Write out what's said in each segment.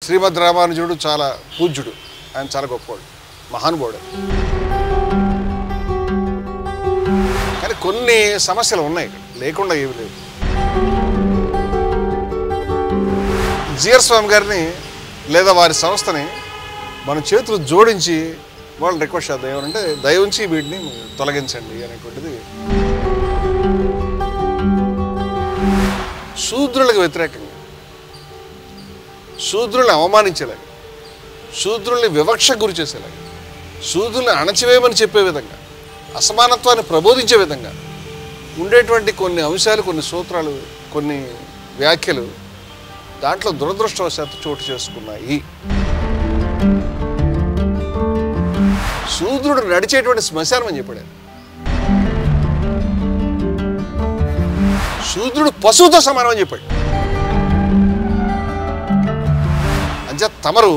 శ్రీమద్ రామానుజుడు చాలా పూజ్యుడు, ఆయన చాలా గొప్పవాడు, మహానుభావుడు. కానీ కొన్ని సమస్యలు ఉన్నాయి ఇక్కడ, లేకుండా ఏమి లేవు. జిఆర్ స్వామి గారిని లేదా వారి సంస్థని మన చేతులు జోడించి వాళ్ళు రిక్వెస్ట్ చేద్దాం, ఏమంటే దయ ఉంచి వీటిని తొలగించండి అనేటువంటిది. శూద్రులకు వ్యతిరేకంగా, శూద్రుల్ని అవమానించేలాగా, శూద్రుల్ని వివక్ష గురి చేసేలాగా, శూద్రుల్ని అణచివేయమని చెప్పే విధంగా, అసమానత్వాన్ని ప్రబోధించే విధంగా ఉండేటువంటి కొన్ని అంశాలు, కొన్ని సూత్రాలు, కొన్ని వ్యాఖ్యలు దాంట్లో దురదృష్టవశాత్తు చోటు చేసుకున్నాయి. శూద్రుడు నడిచేటువంటి శ్మశానం అని చెప్పాడు. శూద్రుడు పశువుతో సమానం అని చెప్పాడు. అంచే తమరు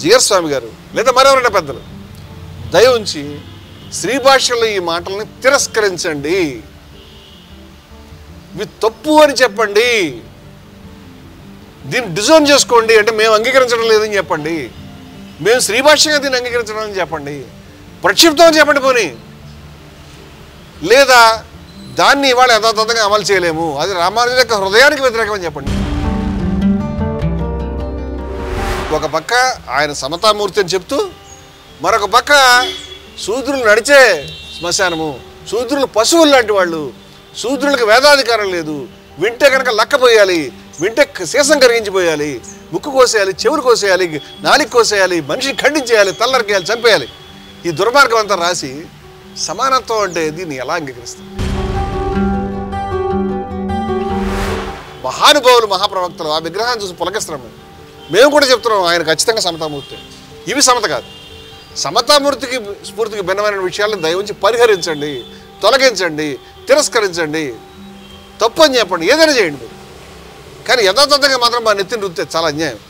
జిఆర్ స్వామి గారు లేదా మరెవరైనా పెద్దలు దయ ఉంచి శ్రీ భాషలో ఈ మాటల్ని తిరస్కరించండి, ఇవి తప్పు అని చెప్పండి, దీన్ని డిజోన్ చేసుకోండి. అంటే మేము అంగీకరించడం లేదని చెప్పండి, మేము శ్రీ భాషగా దీన్ని అంగీకరించడం అని చెప్పండి, ప్రక్షిప్తం అని చెప్పండి. పోనీ లేదా దాన్ని ఇవాళ యథాతథంగా అమలు చేయలేము, అది రామానుజుల యొక్క హృదయానికి వ్యతిరేకం అని చెప్పండి. ఒక పక్క ఆయన సమతామూర్తి అని చెప్తూ, మరొక పక్క శూద్రులు నడిచే శ్మశానము, శూద్రులు పశువులు లాంటి వాళ్ళు, శూద్రులకు వేదాధికారం లేదు, వింటే కనుక లక్కపోయాలి, వింటే శేషం కరిగించిపోయాలి, ముక్కు కోసేయాలి, చెవులు కోసేయాలి, నాలిక కోసేయాలి, మనిషిని ఖండించేయాలి, తల్లరికేయాలి, చంపేయాలి. ఈ దుర్మార్గం అంతా రాసి సమానత్వం అంటే దీన్ని ఎలా అంగీకరిస్తారు? మహానుభావులు, మహాప్రవక్తలు ఆ విగ్రహాన్ని చూసి పులకిస్తున్నాం. మేము కూడా చెప్తున్నాం ఆయన ఖచ్చితంగా సమతామూర్తి. ఇవి సమత కాదు. సమతామూర్తికి స్ఫూర్తికి భిన్నమైన విషయాలను దయవుంచి పరిహరించండి, తొలగించండి, తిరస్కరించండి, తప్పు అని చెప్పండి, ఏదైనా చేయండి మీరు. కానీ యథాతథంగా మాత్రం మా నెత్తిని రుద్దితే చాలా అన్యాయం.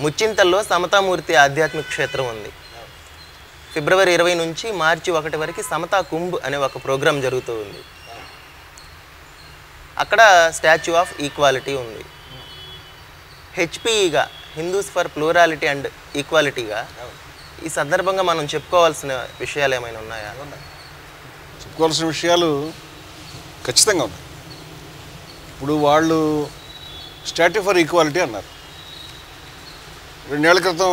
ముచ్చింతల్లో సమతామూర్తి ఆధ్యాత్మిక క్షేత్రం ఉంది. ఫిబ్రవరి 20 నుంచి మార్చి 1 వరకు సమతా కుంభ్ అనే ఒక ప్రోగ్రాం జరుగుతూ ఉంది. అక్కడ స్టాచ్యూ ఆఫ్ ఈక్వాలిటీ ఉంది. హెచ్పిఈగా, హిందూస్ ఫర్ ప్లూరాలిటీ అండ్ ఈక్వాలిటీగా ఈ సందర్భంగా మనం చెప్పుకోవాల్సిన విషయాలు ఏమైనా ఉన్నాయా? చెప్పుకోవాల్సిన విషయాలు ఖచ్చితంగా ఉన్నాయి. ఇప్పుడు వాళ్ళు స్టాట్యూ ఫర్ ఈక్వాలిటీ అన్నారు, 2 ఏళ్ల క్రితం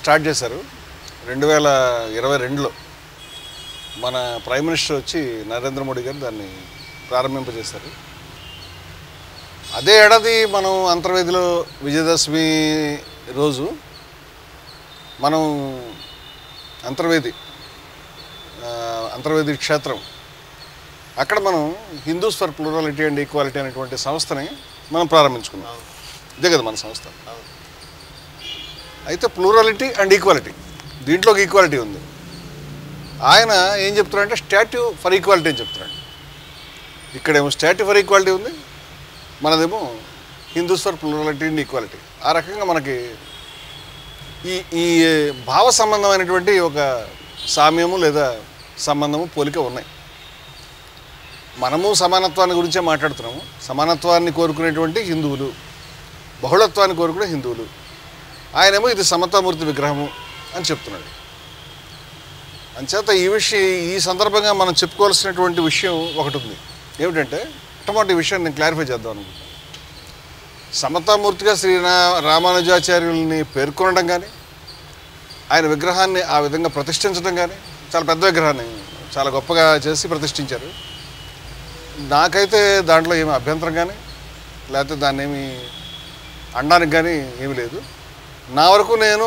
స్టార్ట్ చేశారు. 2022లో మన ప్రైమ్ మినిస్టర్ వచ్చి నరేంద్ర మోడీ గారు దాన్ని ప్రారంభింపజేశారు. అదే ఏడాది మనం అంతర్వేదిలో విజయదశమి రోజు మనం అంతర్వేది క్షేత్రం అక్కడ మనం Hindus for plurality and equality అనేటువంటి సంస్థని మనం ప్రారంభించుకున్నాం. ఇదే కదా మన సంస్థ. అయితే ప్లూరాలిటీ అండ్ ఈక్వాలిటీ, దీంట్లోకి ఈక్వాలిటీ ఉంది. ఆయన ఏం చెప్తున్నారంటే స్టాట్యూ ఫర్ ఈక్వాలిటీ అని చెప్తున్నాడు. ఇక్కడేమో స్టాట్యూ ఫర్ ఈక్వాలిటీ ఉంది, మనదేమో Hindus for plurality and equality. ఆ రకంగా మనకి ఈ భావ సంబంధమైనటువంటి ఒక సామ్యము లేదా సంబంధము, పోలిక ఉన్నాయి. మనము సమానత్వాన్ని గురించే మాట్లాడుతున్నాము. సమానత్వాన్ని కోరుకునేటువంటి హిందువులు, బహుళత్వాన్ని కోరుకునే హిందువులు. ఆయనేమో ఇది సమతామూర్తి విగ్రహము అని చెప్తున్నాడు. అంచేత ఈ సందర్భంగా మనం చెప్పుకోవాల్సినటువంటి విషయం ఒకటి ఉంది. ఏమిటంటే మొట్టమొదటి విషయాన్ని నేను క్లారిఫై చేద్దాం అనుకుంటున్నాను. సమతామూర్తిగా రామానుజాచార్యుల్ని పేర్కొనడం కానీ, ఆయన విగ్రహాన్ని ఆ విధంగా ప్రతిష్ఠించడం కానీ, చాలా పెద్ద విగ్రహాన్ని చాలా గొప్పగా చేసి ప్రతిష్ఠించారు. నాకైతే దాంట్లో ఏమి అభ్యంతరం కానీ లేకపోతే దాన్ని ఏమి అనడానికి కానీ ఏమీ లేదు. నా వరకు నేను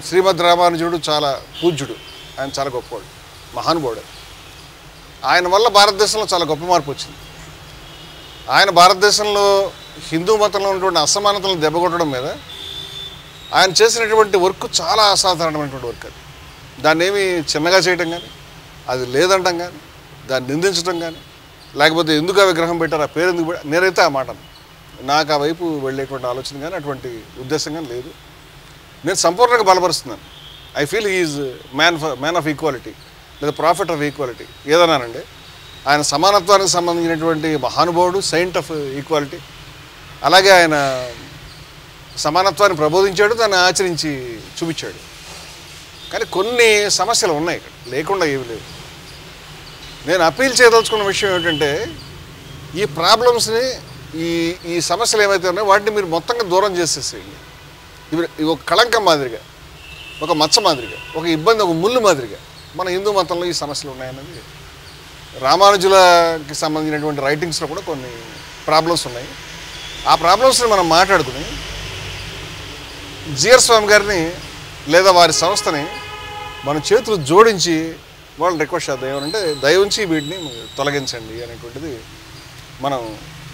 శ్రీమద్ రామానుజుడు చాలా పూజ్యుడు, ఆయన చాలా గొప్పవాడు, మహానుభావుడు. ఆయన వల్ల భారతదేశంలో చాలా గొప్ప మార్పు వచ్చింది. ఆయన భారతదేశంలో హిందూ మతంలో ఉన్నటువంటి అసమానతలను దెబ్బకొట్టడం మీద ఆయన చేసినటువంటి వర్క్ చాలా అసాధారణమైనటువంటి వర్క్. అది దాన్ని ఏమి చిన్నగా చేయటం కానీ, అది లేదంటం కానీ, దాన్ని నిందించడం కానీ, లేకపోతే ఎందుకు ఆ విగ్రహం పెట్టారు, ఆ పేరు ఎందుకు పెట్టారు, నేనైతే ఆ మాట నాకు ఆ వైపు వెళ్ళేటువంటి ఆలోచన కానీ అటువంటి ఉద్దేశం కానీ లేదు. నేను సంపూర్ణంగా బలపరుస్తున్నాను. I feel he is man of equality లేదా ప్రాఫిట్ ఆఫ్ ఈక్వాలిటీ ఏదన్నానండి. ఆయన సమానత్వానికి సంబంధించినటువంటి మహానుభావుడు, సెయింట్ ఆఫ్ ఈక్వాలిటీ. అలాగే ఆయన సమానత్వాన్ని ప్రబోధించాడు, దాన్ని ఆచరించి చూపించాడు. కానీ కొన్ని సమస్యలు ఉన్నాయి ఇక్కడ, లేకుండా ఏమి లేవు. నేను అప్పీల్ చేయదలుచుకున్న విషయం ఏంటంటే ఈ ప్రాబ్లమ్స్ని ఈ సమస్యలు ఏమైతే ఉన్నాయో వాటిని మీరు మొత్తంగా దూరం చేసేసేయండి. ఇవి ఒక కళంకం మాదిరిగా, ఒక మచ్చ మాదిరిగా, ఒక ఇబ్బంది, ఒక ముళ్ళు మాదిరిగా మన హిందూ మతంలో ఈ సమస్యలు ఉన్నాయన్నది. రామానుజులకి సంబంధించినటువంటి రైటింగ్స్లో కూడా కొన్ని ప్రాబ్లమ్స్ ఉన్నాయి. ఆ ప్రాబ్లమ్స్ని మనం మాట్లాడుకుని జిఆర్ స్వామి గారిని లేదా వారి సంస్థని మనం చేతులు జోడించి వాళ్ళని రిక్వెస్ట్ చేద్దాం. ఏమంటే దయవుంచి వీటిని తొలగించండి అనేటువంటిది మనం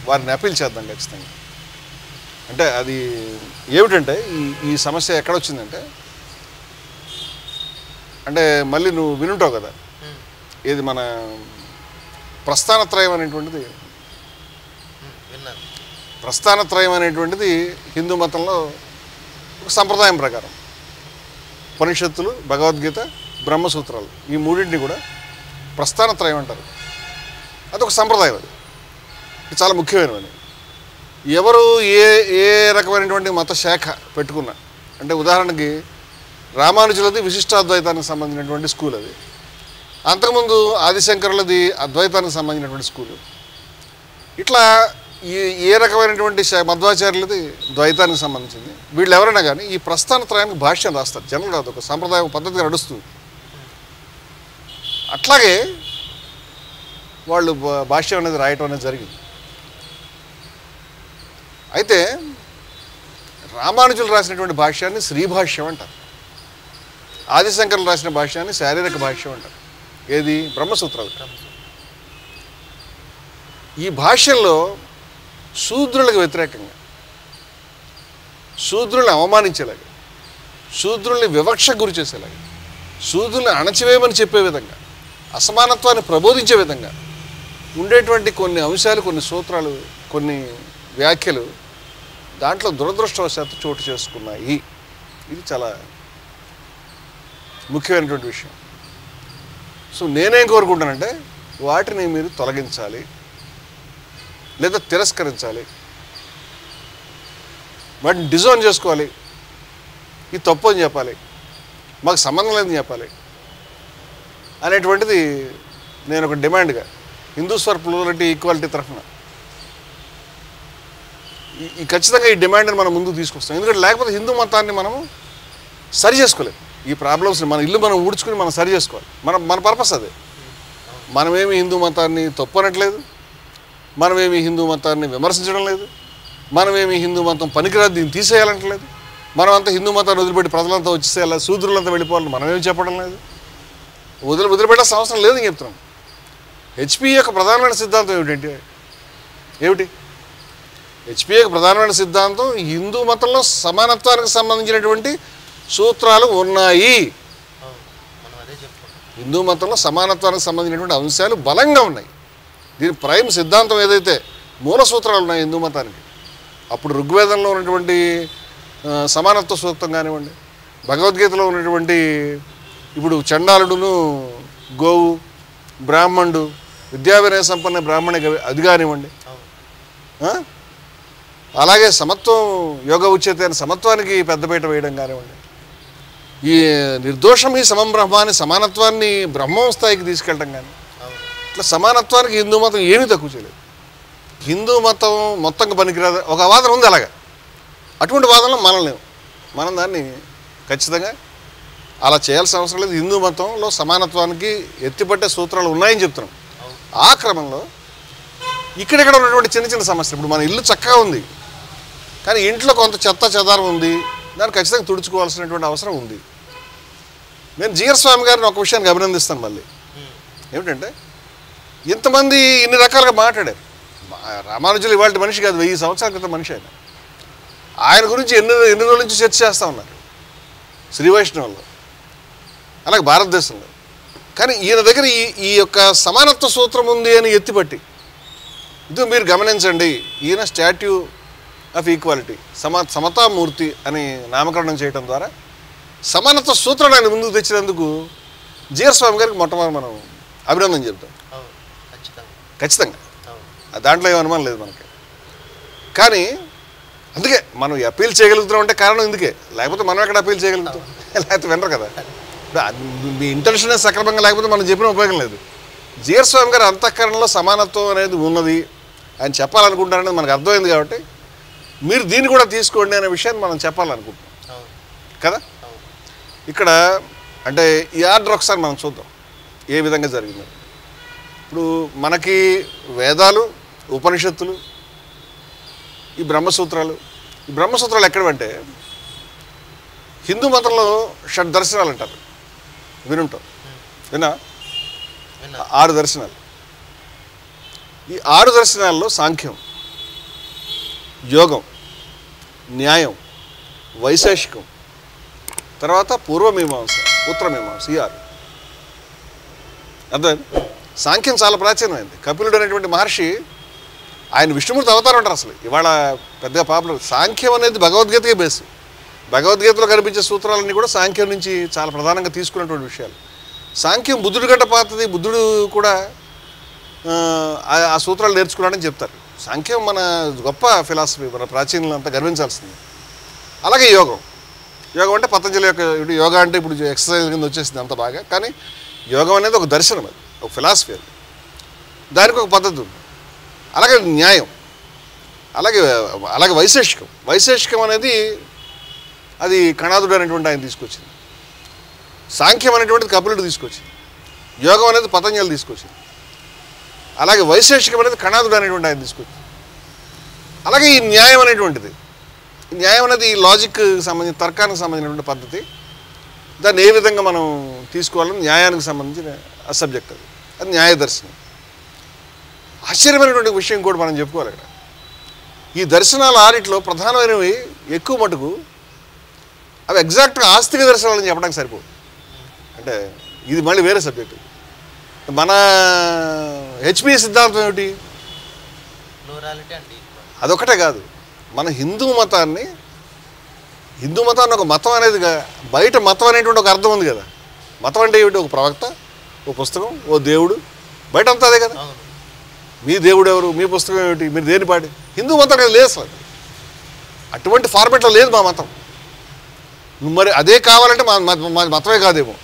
వారిని అప్పీల్ చేద్దాం ఖచ్చితంగా. అంటే అది ఏమిటంటే ఈ సమస్య ఎక్కడొచ్చిందంటే, అంటే మళ్ళీ నువ్వు వినుంటావు కదా, ఏది మన ప్రస్థానత్రయం అనేటువంటిది. ప్రస్థానత్రయం అనేటువంటిది హిందూ మతంలో ఒక సంప్రదాయం ప్రకారం ఉపనిషత్తులు, భగవద్గీత, బ్రహ్మసూత్రాలు ఈ మూడింటిని కూడా ప్రస్థానత్రయం అంటారు. అదొక సంప్రదాయం, అది చాలా ముఖ్యమైనది. ఎవరు ఏ రకమైనటువంటి మత శాఖ పెట్టుకున్నా, అంటే ఉదాహరణకి రామానుజులది విశిష్టాద్వైతానికి సంబంధించినటువంటి స్కూల్, అది అంతకుముందు ఆదిశంకరులది అద్వైతానికి సంబంధించినటువంటి స్కూలు, ఇట్లా ఏ రకమైనటువంటి మధ్వాచార్యులది ద్వైతానికి సంబంధించింది. వీళ్ళు ఎవరైనా కానీ ఈ ప్రస్థానత్రయానికి భాష్యం రాస్తారు. జనరల్గా అదొక సాంప్రదాయ పద్ధతిగా నడుస్తుంది. అట్లాగే వాళ్ళు భాష్యం అనేది రాయటం అనేది జరిగింది. అయితే రామానుజులు రాసినటువంటి భాష్యాన్ని శ్రీభాష్యం అంటారు, ఆదిశంకరులు రాసిన భాష్యాన్ని శారీరక భాష్యం అంటారు. ఏది? బ్రహ్మసూత్రాలు. ఈ భాష్యంలో శూద్రులకు వ్యతిరేకంగా, శూద్రుల్ని అవమానించేలాగా, శూద్రుల్ని వివక్ష గురి చేసేలాగా, శూద్రుల్ని అణచివేయమని చెప్పే విధంగా, అసమానత్వాన్ని ప్రబోధించే విధంగా ఉండేటువంటి కొన్ని అంశాలు, కొన్ని సూత్రాలు, కొన్ని వ్యాఖ్యలు దాంట్లో దురదృష్టవశాత్తు చోటు చేసుకున్నాయి. ఇది చాలా ముఖ్యమైనటువంటి విషయం. సో నేనేం కోరుకుంటానంటే వాటిని మీరు తొలగించాలి లేదా తిరస్కరించాలి, వాటిని డిజోన్ చేసుకోవాలి. ఇది తప్పు అని చెప్పాలి, మాకు సంబంధం లేదని చెప్పాలి అనేటువంటిది నేను ఒక డిమాండ్గా హిందూస్ ఫర్ ప్లూరాలిటీ ఈక్వాలిటీ తరఫున ఖచ్చితంగా ఈ డిమాండ్ని మనం ముందుకు తీసుకొస్తాం. ఎందుకంటే లేకపోతే హిందూ మతాన్ని మనము సరి చేసుకోలేము. ఈ ప్రాబ్లమ్స్ని మన ఇల్లు మనం ఊడ్చుకుని మనం సరి చేసుకోవాలి. మన పర్పస్ అదే. మనమేమి హిందూ మతాన్ని తప్పు అనట్లేదు, మనమేమి హిందూ మతాన్ని విమర్శించడం లేదు, మనమేమి హిందూ మతం పనికిరాదు దీన్ని తీసేయాలంటలేదు, మనమంతా హిందూ మతాన్ని వదిలిపెట్టి ప్రజలంతా వచ్చేసేయాలి, శూద్రులంతా వెళ్ళిపోవాలని మనమేమి చెప్పడం లేదు, వదిలిపెట్టాల్సిన అవసరం లేదని చెప్తున్నాం. హెచ్పి యొక్క ప్రధానమైన సిద్ధాంతం ఏమిటి? హెచ్పి యొక్క ప్రధానమైన సిద్ధాంతం హిందూ మతంలో సమానత్వానికి సంబంధించినటువంటి సూత్రాలు ఉన్నాయి. హిందూ మతంలో సమానత్వానికి సంబంధించినటువంటి అంశాలు బలంగా ఉన్నాయి. దీని ప్రైమ్ సిద్ధాంతం ఏదైతే మూల సూత్రాలు ఉన్నాయి హిందూ మతానికి, అప్పుడు ఋగ్వేదంలో ఉన్నటువంటి సమానత్వ సూత్రం కానివ్వండి, భగవద్గీతలో ఉన్నటువంటి ఇప్పుడు చండాలుడును గోవు, బ్రాహ్మణుడు, విద్యా వినయ సంపన్న బ్రాహ్మణ అది కానివ్వండి, అలాగే సమత్వం యోగ ఉచ్యతే అని సమత్వానికి పెద్దపీట వేయడం కానివ్వండి, ఈ నిర్దోషం ఈ సమం బ్రహ్మాన్ని సమానత్వాన్ని బ్రహ్మం స్థాయికి తీసుకెళ్ళటం కానీ, ఇట్లా సమానత్వానికి హిందూ మతం ఏమీ తక్కువ చేయలేదు. హిందూ మతం మొత్తంగా పనికిరాదు ఒక వాదన ఉంది. అలాగా అటువంటి వాదనలో మనం దాన్ని ఖచ్చితంగా అలా చేయాల్సిన అవసరం లేదు. హిందూ మతంలో సమానత్వానికి ఎత్తిపట్టే సూత్రాలు ఉన్నాయని చెప్తున్నాం. ఆ క్రమంలో ఇక్కడెక్కడ ఉన్నటువంటి చిన్న చిన్న సమస్యలు, ఇప్పుడు మన ఇల్లు చక్కగా ఉంది కానీ ఇంట్లో కొంత చెత్త చెదారం ఉంది, దాన్ని ఖచ్చితంగా తుడుచుకోవాల్సినటువంటి అవసరం ఉంది. నేను జిఆర్ స్వామి గారిని ఒక విషయాన్ని అభినందిస్తాను. మళ్ళీ ఏమిటంటే ఇంతమంది ఇన్ని రకాలుగా మాట్లాడారు. రామానుజులు ఇవాళ మనిషి కాదు, 1000 సంవత్సరాల క్రితం మనిషి. ఆయన గురించి ఎన్ని రోజుల నుంచి చర్చ చేస్తూ ఉన్నారు శ్రీ వైష్ణవుల్లో, అలాగే భారతదేశంలో. కానీ ఈయన దగ్గర ఈ యొక్క సమానత్వ సూత్రం ఉంది అని ఎత్తిపట్టి, ఇది మీరు గమనించండి, ఈయన స్టాట్యూ ఆఫ్ ఈక్వాలిటీ సమతామూర్తి అని నామకరణం చేయడం ద్వారా సమానత్వ సూత్రాలు ఆయన ముందుకు తెచ్చినందుకు జిఆర్ స్వామి గారికి మొట్టమొదటి మనం అభినందన చెప్తాం. ఖచ్చితంగా దాంట్లో ఏం అనుమానం లేదు మనకి. కానీ అందుకే మనం అప్పీల్ చేయగలుగుతున్నాం అంటే కారణం ఇందుకే, లేకపోతే మనం ఎక్కడ అప్పీల్ చేయగలుగుతాం? లేకపోతే వినరు కదా. మీ ఇంటెన్షన్ సక్రమంగా లేకపోతే మనం చెప్పిన ఉపయోగం లేదు. జిఆర్ స్వామి గారి అంతఃకరణలో సమానత్వం అనేది ఉన్నది ఆయన చెప్పాలనుకుంటారనేది మనకు అర్థమైంది. కాబట్టి మీరు దీన్ని కూడా తీసుకోండి అనే విషయాన్ని మనం చెప్పాలనుకుంటున్నాం కదా. ఇక్కడ అంటే ఈ ఆర్డర్ ఒకసారి మనం చూద్దాం ఏ విధంగా జరిగింది. ఇప్పుడు మనకి వేదాలు, ఉపనిషత్తులు, ఈ బ్రహ్మసూత్రాలు ఎక్కడంటే హిందూ మతంలో షడ్ దర్శనాలు అంటారు, వినుంటాం. విన్నా 6 దర్శనాలు. ఈ 6 దర్శనాల్లో సాంఖ్యం, యోగం, న్యాయం, వైశేషికం, తర్వాత పూర్వమీమాంస, ఉత్తరమీమాంస, ఈ 6. అర్థం. సాంఖ్యం చాలా ప్రాచీనమైంది. కపిలుడు అనేటువంటి మహర్షి ఆయన విష్ణుమూర్తి అవతారం అంటారు. అసలు ఇవాళ పెద్దగా పాపులర్. సాంఖ్యం అనేది భగవద్గీతకే బేస్. భగవద్గీతలో కనిపించే సూత్రాలన్నీ కూడా సాంఖ్యం నుంచి చాలా ప్రధానంగా తీసుకున్నటువంటి విషయాలు. సాంఖ్యం బుద్ధుడి గంట పాతది. బుద్ధుడు కూడా ఆ సూత్రాలు నేర్చుకున్నాడని చెప్తారు. సాంఖ్యం మన గొప్ప ఫిలాసఫీ, మన ప్రాచీనంలో అంతా గర్వించాల్సింది. అలాగే యోగం అంటే పతంజలి యొక్క యోగా అంటే ఇప్పుడు ఎక్సర్సైజ్ కింద వచ్చేసింది అంత బాగా. కానీ యోగం అనేది ఒక దర్శనం, అది ఒక ఫిలాసఫీ, అది దానికి ఒక పద్ధతి ఉంది. అలాగే న్యాయం, అలాగే వైశేషికం అనేది అది కణాదుడు అనేటువంటి ఆయన తీసుకొచ్చింది. సాంఖ్యం అనేటువంటిది కపిలుడు తీసుకొచ్చింది. యోగం అనేది పతంజలి తీసుకొచ్చింది. అలాగే వైశేషికం అనేది కణాదుడు అనేటువంటి ఆయన తీసుకొచ్చింది. అలాగే ఈ న్యాయం అనేటువంటిది, న్యాయం అనేది లాజిక్ సంబంధించిన, తర్కానికి సంబంధించినటువంటి పద్ధతి. దాన్ని ఏ విధంగా మనం తీసుకోవాలని న్యాయానికి సంబంధించిన సబ్జెక్ట్, అది న్యాయ దర్శనం. ఆశ్చర్యమైనటువంటి విషయం కూడా మనం చెప్పుకోవాలి ఇక్కడ. ఈ దర్శనాల 6లో ప్రధానమైనవి ఎక్కువ మటుకు అవి ఎగ్జాక్ట్గా ఆస్తిక దర్శనాలని చెప్పడానికి సరిపోదు. అంటే ఇది మళ్ళీ వేరే సబ్జెక్టు. మన హెచ్పి సిద్ధాంతం ఏమిటి? అదొకటే కాదు, మన హిందూ మతాన్ని ఒక మతం అనేది బయట మతం అనేటువంటి ఒక అర్థం ఉంది కదా. మతం అంటే ఏమిటి? ఒక ప్రవక్త, ఓ పుస్తకం, ఓ దేవుడు. బయట అంతా అదే కదా. మీ దేవుడు ఎవరు, మీ పుస్తకం ఏమిటి, మీరు దేని పాటి? హిందూ మతం లేదు అసలు. అటువంటి ఫార్మేట్లో లేదు మా మతం. మరి అదే కావాలంటే మా మతమే కాదేమో.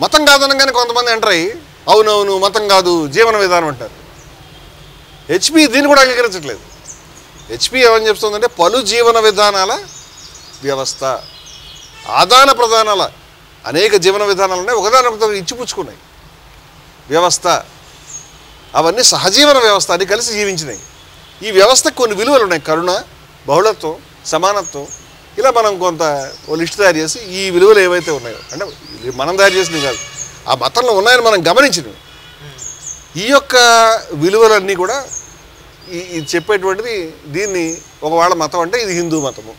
మతం కాదనగానే కొంతమంది ఎంటర్ అయ్యి అవునవును మతం కాదు జీవన విధానం అంటారు. హెచ్పి దీన్ని కూడా అంగీకరించట్లేదు. హెచ్పి ఏమని చెప్తుందంటే పలు జీవన విధానాల వ్యవస్థ, ఆదాన ప్రదానాల అనేక జీవన విధానాలు ఉన్నాయి, ఒకదానొకటి ఇచ్చిపుచ్చుకున్నాయి వ్యవస్థ. అవన్నీ సహజీవన వ్యవస్థ, అన్ని కలిసి జీవించినాయి. ఈ వ్యవస్థకు కొన్ని విలువలు ఉన్నాయి, కరుణ, బహుళత్వం, సమానత్వం. ఇలా మనం కొంత ఓ లిస్ట్ తయారు చేసి ఈ విలువలు ఏవైతే ఉన్నాయో, అంటే మనం తయారు చేసినవి కాదు, ఆ మతంలో ఉన్నాయని మనం గమనించినవి. ఈ యొక్క విలువలన్నీ కూడా ఇది చెప్పేటువంటిది. దీన్ని ఒకవేళ మతం అంటే ఇది హిందూ మతము,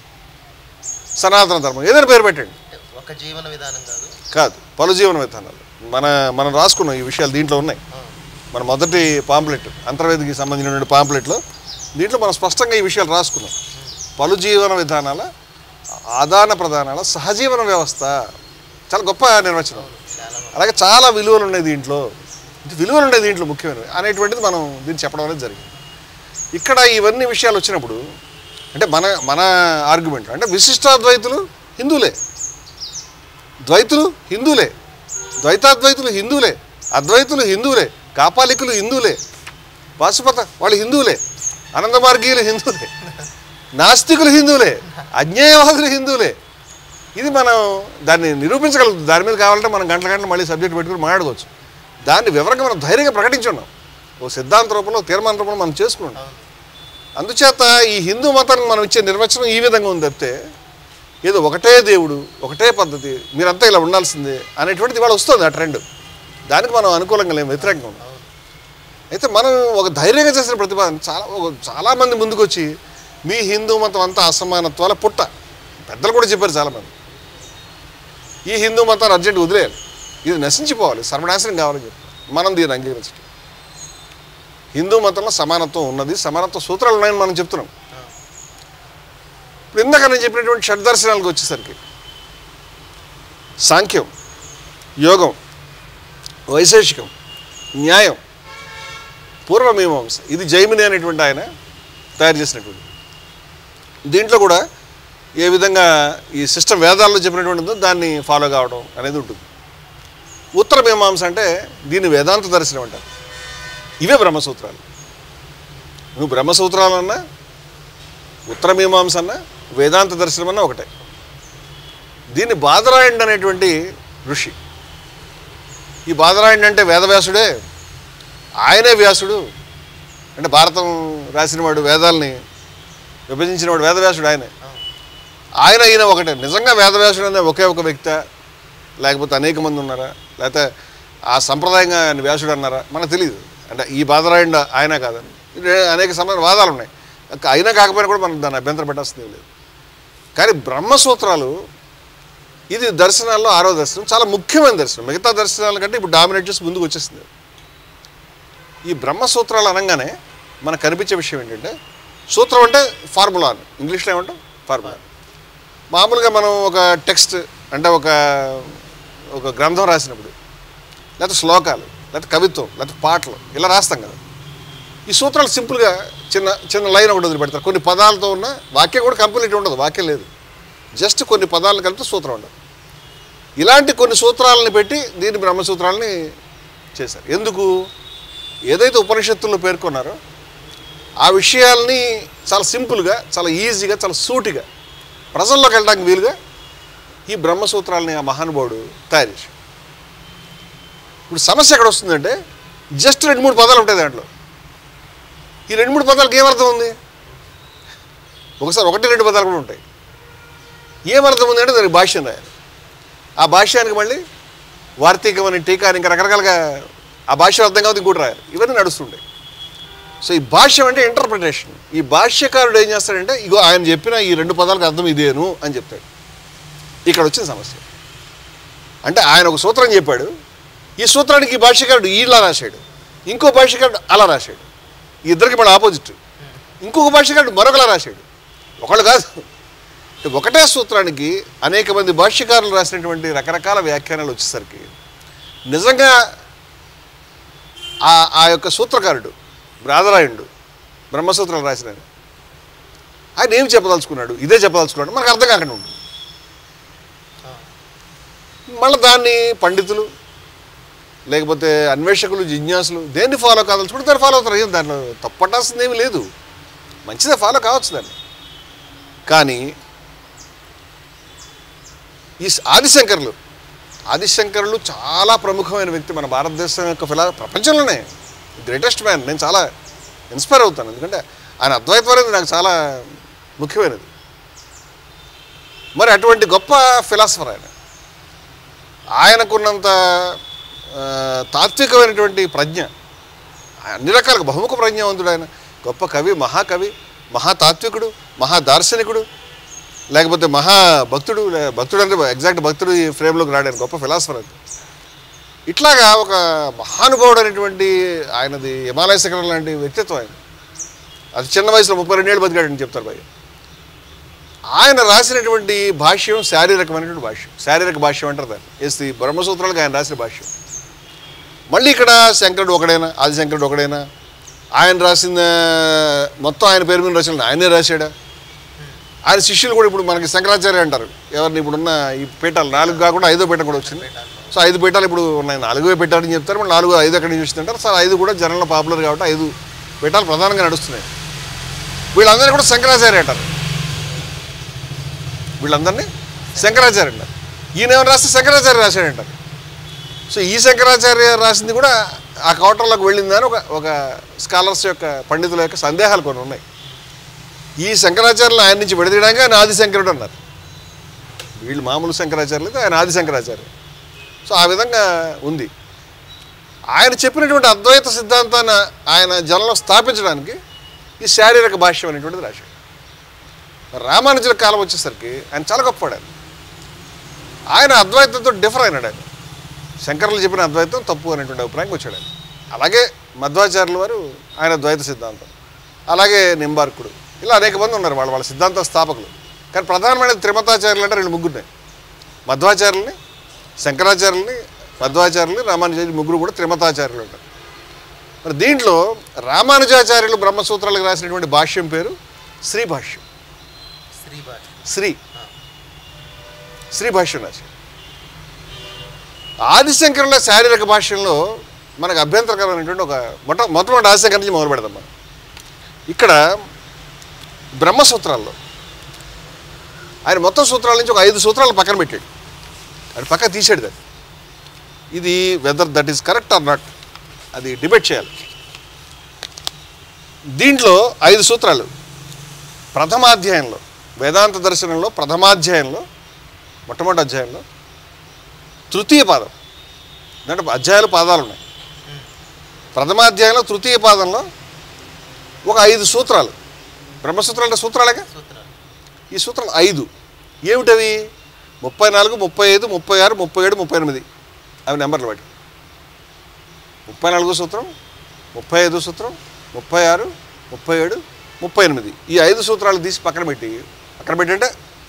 సనాతన ధర్మం, ఏదైనా పేరు పెట్టండి. ఒక జీవన విధానం కాదు, పలు జీవన విధానాలు. మనం రాసుకున్నాం ఈ విషయాలు, దీంట్లో ఉన్నాయి. మన మొదటి పాంప్లెట్, అంతర్వేదికి సంబంధించినటువంటి పాంప్లెట్లో దీంట్లో మనం స్పష్టంగా ఈ విషయాలు రాసుకున్నాం. పలు జీవన విధానాల, ఆదాన ప్రదానాల సహజీవన వ్యవస్థ, చాలా గొప్ప నిర్వచనం. అలాగే చాలా విలువలు ఉన్నాయి దీంట్లో, ముఖ్యమైనవి అనేటువంటిది మనం దీన్ని చెప్పడం అనేది జరిగింది. ఇక్కడ ఇవన్నీ విషయాలు వచ్చినప్పుడు అంటే మన ఆర్గ్యుమెంట్ అంటే విశిష్టాద్వైతులు హిందువులే, ద్వైతులు హిందువులే, ద్వైతాద్వైతులు హిందువులే, అద్వైతులు హిందువులే, కాపాలికులు హిందువులే, పాశుపత వాళ్ళు హిందువులే, అనంతమార్గీయులు హిందువులే, నాస్తికులు హిందువులే, అజ్ఞేయవాదులు హిందువులే. ఇది మనం దాన్ని నిరూపించగలుగుతాం. దాని మీద కావాలంటే మనం గంటల మళ్ళీ సబ్జెక్ట్ పెట్టుకుని మాట్లాడుకోవచ్చు. దాన్ని వివరంగా మనం ధైర్యంగా ప్రకటించున్నాం, ఓ సిద్ధాంత రూపంలో, తీర్మాన రూపంలో మనం చేసుకున్నాం. అందుచేత ఈ హిందూ మతానికి మనం ఇచ్చే నిర్వచనం ఈ విధంగా ఉంది తప్పితే ఏదో ఒకటే దేవుడు, ఒకటే పద్ధతి, మీరంతా ఇలా ఉండాల్సిందే అనేటువంటిది ఇవాళ వస్తుంది ఆ ట్రెండ్. దానికి మనం అనుకూలంగా లేము, వ్యతిరేకంగా ఉన్నాం. అయితే మనం ఒక ధైర్యంగా చేసిన ప్రతిపాదన చాలామంది ముందుకు వచ్చి మీ హిందూ మతం అంతా అసమానత్వాల పుట్ట, పెద్దలు కూడా చెప్పారు చాలామంది, ఈ హిందూ మతాన్ని అర్జెంట్ వదిలేయాలి, ఇది నశించిపోవాలి, సర్వనాశనం కావాలని చెప్పారు. మనం దీన్ని అంగీకరించడం. హిందూ మతంలో సమానత్వం ఉన్నది, సమానత్వ సూత్రాలు ఉన్నాయని మనం చెప్తున్నాం. ఇప్పుడు ఇందాక నేను చెప్పినటువంటి షడ్దర్శనాలకు వచ్చేసరికి సాంఖ్యం, యోగం, వైశేషికం, న్యాయం, పూర్వమీమాంస, ఇది జైమిని అనేటువంటి ఆయన తయారు చేసినటువంటి. దీంట్లో కూడా ఏ విధంగా ఈ సిస్టమ్ వేదాల్లో చెప్పినటువంటి ఉందో దాన్ని ఫాలో కావడం అనేది ఉంటుంది. ఉత్తర మీమాంస అంటే దీన్ని వేదాంత దర్శనం అంటారు. ఇవే బ్రహ్మసూత్రాలు. నువ్వు బ్రహ్మసూత్రాలన్నా ఉత్తర మీమాంస అన్నా వేదాంత దర్శనం అన్నా ఒకటే. దీన్ని బాదరాయణుడు అనేటువంటి ఋషి, ఈ బాదరాయణుడు అంటే వేదవ్యాసుడే, ఆయనే వ్యాసుడు అంటే భారతం రాసినవాడు, వేదాలని విభజించినవాడు వేదవ్యాసుడు ఆయనే. ఈయన ఒకటే. నిజంగా వేదవ్యాసుడు అనే ఒకే ఒక వ్యక్తి, లేకపోతే అనేక మంది ఉన్నారా, లేకపోతే ఆ సంప్రదాయంగా ఆయన వ్యాసుడు అన్నారా మనకు తెలియదు. అంటే ఈ బాదరాయణుడు ఆయన కాదని అనేక వాదాలు ఉన్నాయి. అయినా కాకపోయినా కూడా మనకు దాన్ని అభ్యంతరం పెట్టాల్సింది లేదు. కానీ బ్రహ్మసూత్రాలు ఇది దర్శనాల్లో 6వ దర్శనం, చాలా ముఖ్యమైన దర్శనం. మిగతా దర్శనాల కంటే ఇప్పుడు డామినేట్ చేసి ముందుకు వచ్చేసింది. ఈ బ్రహ్మసూత్రాలు అనగానే మనకు కనిపించే విషయం ఏంటంటే, సూత్రం అంటే ఫార్ములా అని ఇంగ్లీష్లో ఏమంటాం, ఫార్ములా. మామూలుగా మనం ఒక టెక్స్ట్ అంటే ఒక గ్రంథం రాసినప్పుడు, లేకపోతే శ్లోకాలు, లేకపోతే కవిత్వం, లేకపోతే పాటలు ఇలా రాస్తాం కదా. ఈ సూత్రాలు సింపుల్గా చిన్న లైన్ ఒకటి వదిలిపెడతారు. కొన్ని పదాలతో ఉన్న వాక్యం కూడా కంప్లీట్ ఉండదు, వాక్యం లేదు, జస్ట్ కొన్ని పదాలను కలిపితే సూత్రం ఉండదు. ఇలాంటి కొన్ని సూత్రాలను పెట్టి దీన్ని బ్రహ్మసూత్రాలని చేశారు. ఎందుకు? ఏదైతే ఉపనిషత్తుల్లో పేర్కొన్నారో ఆ విషయాల్ని చాలా సింపుల్గా, చాలా ఈజీగా, చాలా సూటిగా ప్రజల్లోకి వెళ్ళడానికి వీలుగా ఈ బ్రహ్మసూత్రాలని ఆ మహానుభావుడు తయారు చేశాడు. ఇప్పుడు సమస్య ఎక్కడ వస్తుందంటే, జస్ట్ 2-3 పదాలు ఉంటాయి దాంట్లో. ఈ 2-3 పదాలకు ఏమర్థం ఉంది? ఒకసారి 1-2 పదాలు కూడా ఉంటాయి. ఏమర్థం ఉంది అంటే దానికి భాష్యం రాయాలి. ఆ భాష్యానికి మళ్ళీ వార్తీకం అని, టీకా అని, ఇంకా రకరకాలుగా ఆ భాష్యం అర్థం కాదు ఇంకోటి రాయాలి. ఇవన్నీ నడుస్తుంటాయి. సో ఈ భాష్యం అంటే ఇంటర్ప్రిటేషన్. ఈ భాష్యకారుడు ఏం చేస్తాడంటే, ఇగో ఆయన చెప్పిన ఈ 2 పదాలకు అర్థం ఇదేను అని చెప్తాడు. ఇక్కడ వచ్చిన సమస్య అంటే, ఆయన ఒక సూత్రం చెప్పాడు, ఈ సూత్రానికి ఈ భాష్యకారుడు ఇలా రాశాడు, ఇంకో భాష్యకారుడు అలా రాశాడు, ఈ ఇద్దరికి మళ్ళీ ఆపోజిట్. ఇంకొక భాష్యకారుడు మరొకలా రాశాడు. ఒకళ్ళు కాదు, ఒకటే సూత్రానికి అనేక మంది భాష్యకారులు రాసినటువంటి రకరకాల వ్యాఖ్యానాలు వచ్చేసరికి నిజంగా ఆ యొక్క సూత్రకారుడు బాదరాయణుడు బ్రహ్మసూత్రాలు రాసిన ఆయన ఏం చెప్పదలుచుకున్నాడు, ఇదే చెప్పదలుచుకున్నాడు, మనకు అర్థం కాకుండా ఉంటుంది. మళ్ళీ దాన్ని పండితులు లేకపోతే అన్వేషకులు, జిజ్ఞాసులు దేన్ని ఫాలో కాదలుచుకుంటే దాన్ని ఫాలో అవుతారు. ఏం దాంట్లో తప్పట్టాల్సింది ఏమీ లేదు, మంచిదే, ఫాలో కావచ్చు దాన్ని. కానీ ఈ ఆదిశంకరులు చాలా ప్రముఖమైన వ్యక్తి మన భారతదేశం యొక్క ప్రపంచంలోనే గ్రేటెస్ట్ మ్యాన్. నేను చాలా ఇన్స్పైర్ అవుతాను, ఎందుకంటే ఆయన అద్వైతం అనేది నాకు చాలా ముఖ్యమైనది. మరి అటువంటి గొప్ప ఫిలాసఫర్ ఆయనకున్నంత తాత్వికమైనటువంటి ప్రజ్ఞ, అన్ని రకాలుగా బహుముఖ ప్రజ్ఞావంతుడు ఆయన. గొప్ప కవి, మహాకవి, మహాతాత్వికుడు, మహాదార్శనికుడు, లేకపోతే మహాభక్తుడు. భక్తుడు అంటే ఎగ్జాక్ట్ భక్తుడు ఈ ఫ్రేమ్లోకి రాడాను, గొప్ప ఫిలాసఫర్ అది. ఇట్లాగా ఒక మహానుభావుడు అనేటువంటి ఆయనది హిమాలయ శిఖరం లాంటి వ్యక్తిత్వం ఆయన. అది చిన్న వయసులో 32 ఏళ్ళు బతికాడని చెప్తారు భయ్య. ఆయన రాసినటువంటి భాష్యం శారీరకమైనటువంటి భాష్యం, శారీరక భాష్యం అంటారు దాన్ని. ఎస్తి బ్రహ్మసూత్రాలకు ఆయన రాసిన భాష్యం. మళ్ళీ ఇక్కడ శంకరుడు ఒకడైనా, ఆదిశంకరుడు ఒకడైనా, ఆయన రాసిన మొత్తం ఆయన పేరు మీద రచనలు ఆయనే రాశాడా? ఆయన శిష్యులు కూడా ఇప్పుడు మనకి శంకరాచార్య అంటారు. ఎవరిని ఇప్పుడున్న ఈ పీఠాలు 4 కాకుండా 5వ పీఠం కూడా వచ్చింది. సో 5 పీఠాలు ఇప్పుడు ఉన్నాయి, 4వే పీఠాలని చెప్తారు. మళ్ళీ 4, 5 ఎక్కడి నుంచి వచ్చిందంటారు. సో 5 కూడా జనంలో పాపులర్ కాబట్టి 5 పీఠాలు ప్రధానంగా నడుస్తున్నాయి. వీళ్ళందరినీ కూడా శంకరాచార్య అంటారు. వీళ్ళందరినీ శంకరాచార్య అంటారు. ఈయన ఏమైనా రాస్తే శంకరాచార్య రాశాడంటారు. సో ఈ శంకరాచార్య రాసింది కూడా ఆ కౌటర్లోకి వెళ్ళిందని ఒక స్కాలర్స్ యొక్క, పండితుల యొక్క సందేహాలు కొన్ని ఉన్నాయి. ఈ శంకరాచార్యులు ఆయన నుంచి విడదీయడానికి ఆయన ఆదిశంకరుడు అన్నారు. వీళ్ళు మామూలు శంకరాచార్యులు, ఆయన ఆదిశంకరాచార్య. సో ఆ విధంగా ఉంది. ఆయన చెప్పినటువంటి అద్వైత సిద్ధాంతాన్ని ఆయన జనంలో స్థాపించడానికి ఈ శారీరక భాష్యం అనేటువంటిది రాశాడు. రామానుజుల కాలం వచ్చేసరికి ఆయన చాలా గొప్పవాడు. ఆయన అద్వైతంతో డిఫర్ అయినాడు. ఆయన శంకరులు చెప్పిన అద్వైతం తప్పు అనేటువంటి అభిప్రాయంకి వచ్చాడు ఆయన. అలాగే మధ్వాచార్యుల వారు ఆయన ద్వైత సిద్ధాంతం, అలాగే నింబార్కుడు, ఇలా అనేక మంది ఉన్నారు వాళ్ళ సిద్ధాంత స్థాపకులు. కానీ ప్రధానమైన త్రిమతాచార్యులు అంటే 2 మధ్వాచార్యుల్ని, శంకరాచార్యుల్ని, మధ్వాచార్యుల్ని, రామానుజాచార్యులు ముగ్గురు కూడా త్రిమతాచార్యులు అంటారు. మరి దీంట్లో రామానుజాచార్యులు బ్రహ్మసూత్రాలకు రాసినటువంటి భాష్యం పేరు శ్రీ భాష్యం. శ్రీ భాష్యం రాశారు. ఆదిశంకరుల శారీరక భాష్యంలో మనకు అభ్యంతరకరమైనటువంటి ఒక మొట్టమొదటి ఆదిశంకర్ నుంచి మొదలు పెడదాం మనం. ఇక్కడ బ్రహ్మసూత్రాల్లో ఆయన మొత్తం సూత్రాల నుంచి ఒక 5 సూత్రాలు పక్కన పెట్టాడు. అది పక్కన తీసాడు. దాన్ని ఇది weather that is correct or not అది డిబేట్ చేయాలి. దీంట్లో 5 సూత్రాలు ప్రథమాధ్యాయంలో, వేదాంత దర్శనంలో ప్రథమాధ్యాయంలో, మొట్టమొదటి అధ్యాయంలో తృతీయ పాదం, అంటే అధ్యాయాలు పాదాలు ఉన్నాయి. ప్రథమాధ్యాయంలో తృతీయ పాదంలో ఒక 5 సూత్రాలు, బ్రహ్మసూత్రాలు అంటే సూత్రాలేగా. ఈ సూత్రాలు 5 ఏమిటవి? 34, 35, 36, 37, 38 అవి నెంబర్లు వాటి. 34 సూత్రం, 35 సూత్రం, 36, 37, 38 ఈ 5 సూత్రాలు తీసి పక్కన పెట్టి అంటే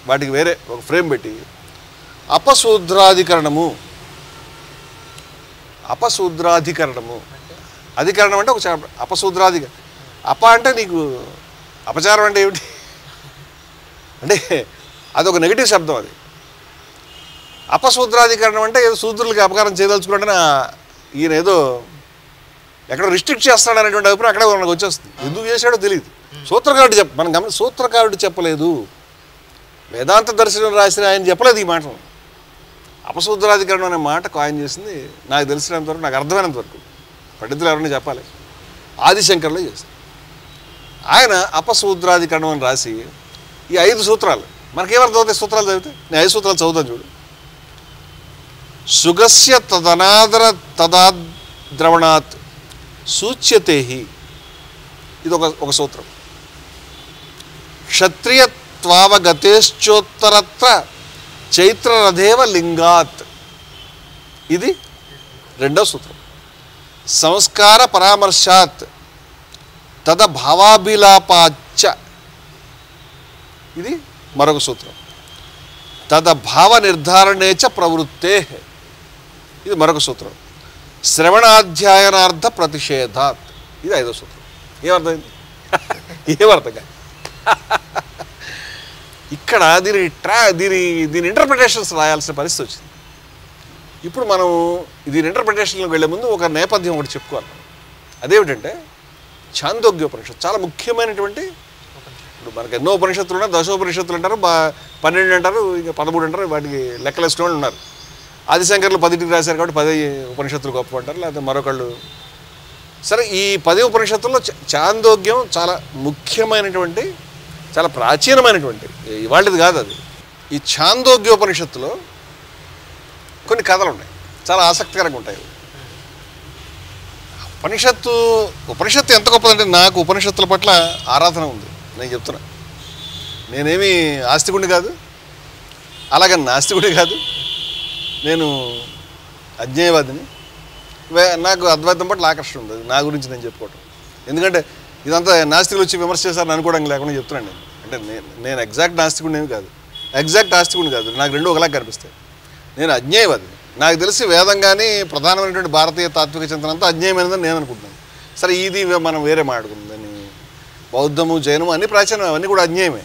వాటికి వేరే ఒక ఫ్రేమ్ పెట్టి అపశూద్రాధికరణము అధికరణం అంటే ఒక అపశూద్రాధికరణం. అంటే నీకు అపచారం అంటే ఏమిటి అంటే అదొక నెగిటివ్ శబ్దం. అది అపశూద్రాధికరణం అంటే ఏదో శూద్రులకి అపకారం చేయదలుచుకుంటే ఈయన ఏదో ఎక్కడ రిస్ట్రిక్ట్ చేస్తాడు అనేటువంటి అభిప్రాయం అక్కడే మనకు వచ్చేస్తుంది. ఎందుకు చేశాడో తెలియదు. సూత్రకారుడు మనం సూత్రకారుడు చెప్పలేదు, వేదాంత దర్శనం రాసిన ఆయన చెప్పలేదు ఈ మాట. అపశూద్రాధికరణం అనే మాట కాయిన్ చేసింది నాకు తెలిసినంతవరకు, నాకు అర్థమైనంత వరకు, పండితులు ఎవరైనా చెప్పాలి, ఆదిశంకర్లో చేస్తారు. ఆయన అపశూద్రాధికరణం అని రాసి ఈ 5 సూత్రాలు మనకేమర్థం అవుతాయి? సూత్రాలు చదివితే నేను 5 సూత్రాలు చదువుతాను చూడు. సుగస్య తదనాదర తదాద్రవణాత్ సూచ్యతేహి, ఇది ఒక సూత్రం. క్షత్రియత్వావగతేశ్చోత్తరత్ర చైత్రరథేవ లింగాత్, ఇది 2వ సూత్రం. సంస్కార పరామర్శాత్ తద భావాభిలాపాచ్చ, ఇది మరొక సూత్రం. తద భావ నిర్ధారణేచ ప్రవృత్తే, ఇది మరొక సూత్రం. శ్రవణాధ్యాయనార్థ ప్రతిషేధాత్, ఇది 5వ సూత్రం. ఏమర్థమైంది? ఏమర్థంగా ఇక్కడ దీని ఇంటర్ప్రిటేషన్స్ రాయాల్సిన పరిస్థితి వచ్చింది. ఇప్పుడు మనం దీని ఇంటర్ప్రిటేషన్లోకి వెళ్ళే ముందు ఒక నేపథ్యం ఒకటి చెప్పుకోవాలి. అదేమిటంటే ఛాందోగ్యోపనిషత్తు చాలా ముఖ్యమైనటువంటి, ఇప్పుడు మనకు ఎన్నో ఉపనిషత్తులు ఉన్నాయి, దశోపనిషత్తులు అంటారు, 12 అంటారు, ఇంకా 13 అంటారు, వాటికి లెక్కలేసిన వాళ్ళు ఉన్నారు. ఆదిశంకర్లు 10టికి రాశారు కాబట్టి 10 ఉపనిషత్తులు గొప్ప అంటారు, లేకపోతే మరొకళ్ళు. సరే, ఈ 10 ఉపనిషత్తుల్లో ఛాందోగ్యం చాలా ముఖ్యమైనటువంటి, చాలా ప్రాచీనమైనటువంటి, ఇవాళది కాదు అది. ఈ ఛాందోగ్యోపనిషత్తులో కొన్ని కథలు ఉన్నాయి, చాలా ఆసక్తికరంగా ఉంటాయి. ఉపనిషత్తు ఎంత గొప్పదంటే, నాకు ఉపనిషత్తుల పట్ల ఆరాధన ఉంది. నేను చెప్తున్నా, నేనేమి ఆస్తికుడిని కాదు, అలాగే నాస్తికుడి కాదు, నేను అజ్ఞేయవాదిని. నాకు అద్వైతం పట్ల ఆకర్షణ ఉంది, నా గురించి నేను చెప్పుకోవటం. ఎందుకంటే ఇదంతా నాస్తికులు వచ్చి విమర్శ చేశారని అనుకోవడం లేకుండా చెప్తున్నాను నేను. అంటే నేను ఎగ్జాక్ట్ నాస్తికుడిని ఏమి కాదు, ఎగ్జాక్ట్ ఆస్తికుడిని కాదు, నాకు 2 ఒకలాగా కనిపిస్తాయి. నేను అజ్ఞేయవాదిని. నాకు తెలిసి వేదం కానీ ప్రధానమైనటువంటి భారతీయ తాత్విక చింతన అంతా అజ్ఞేయమైనదని నేను అనుకుంటున్నాను. సరే, ఇది మనం వేరే మాట్లాడుకుందాం. బౌద్ధము, జైనము అన్ని ప్రాచీనం, అవన్నీ కూడా అజ్ఞేయమే,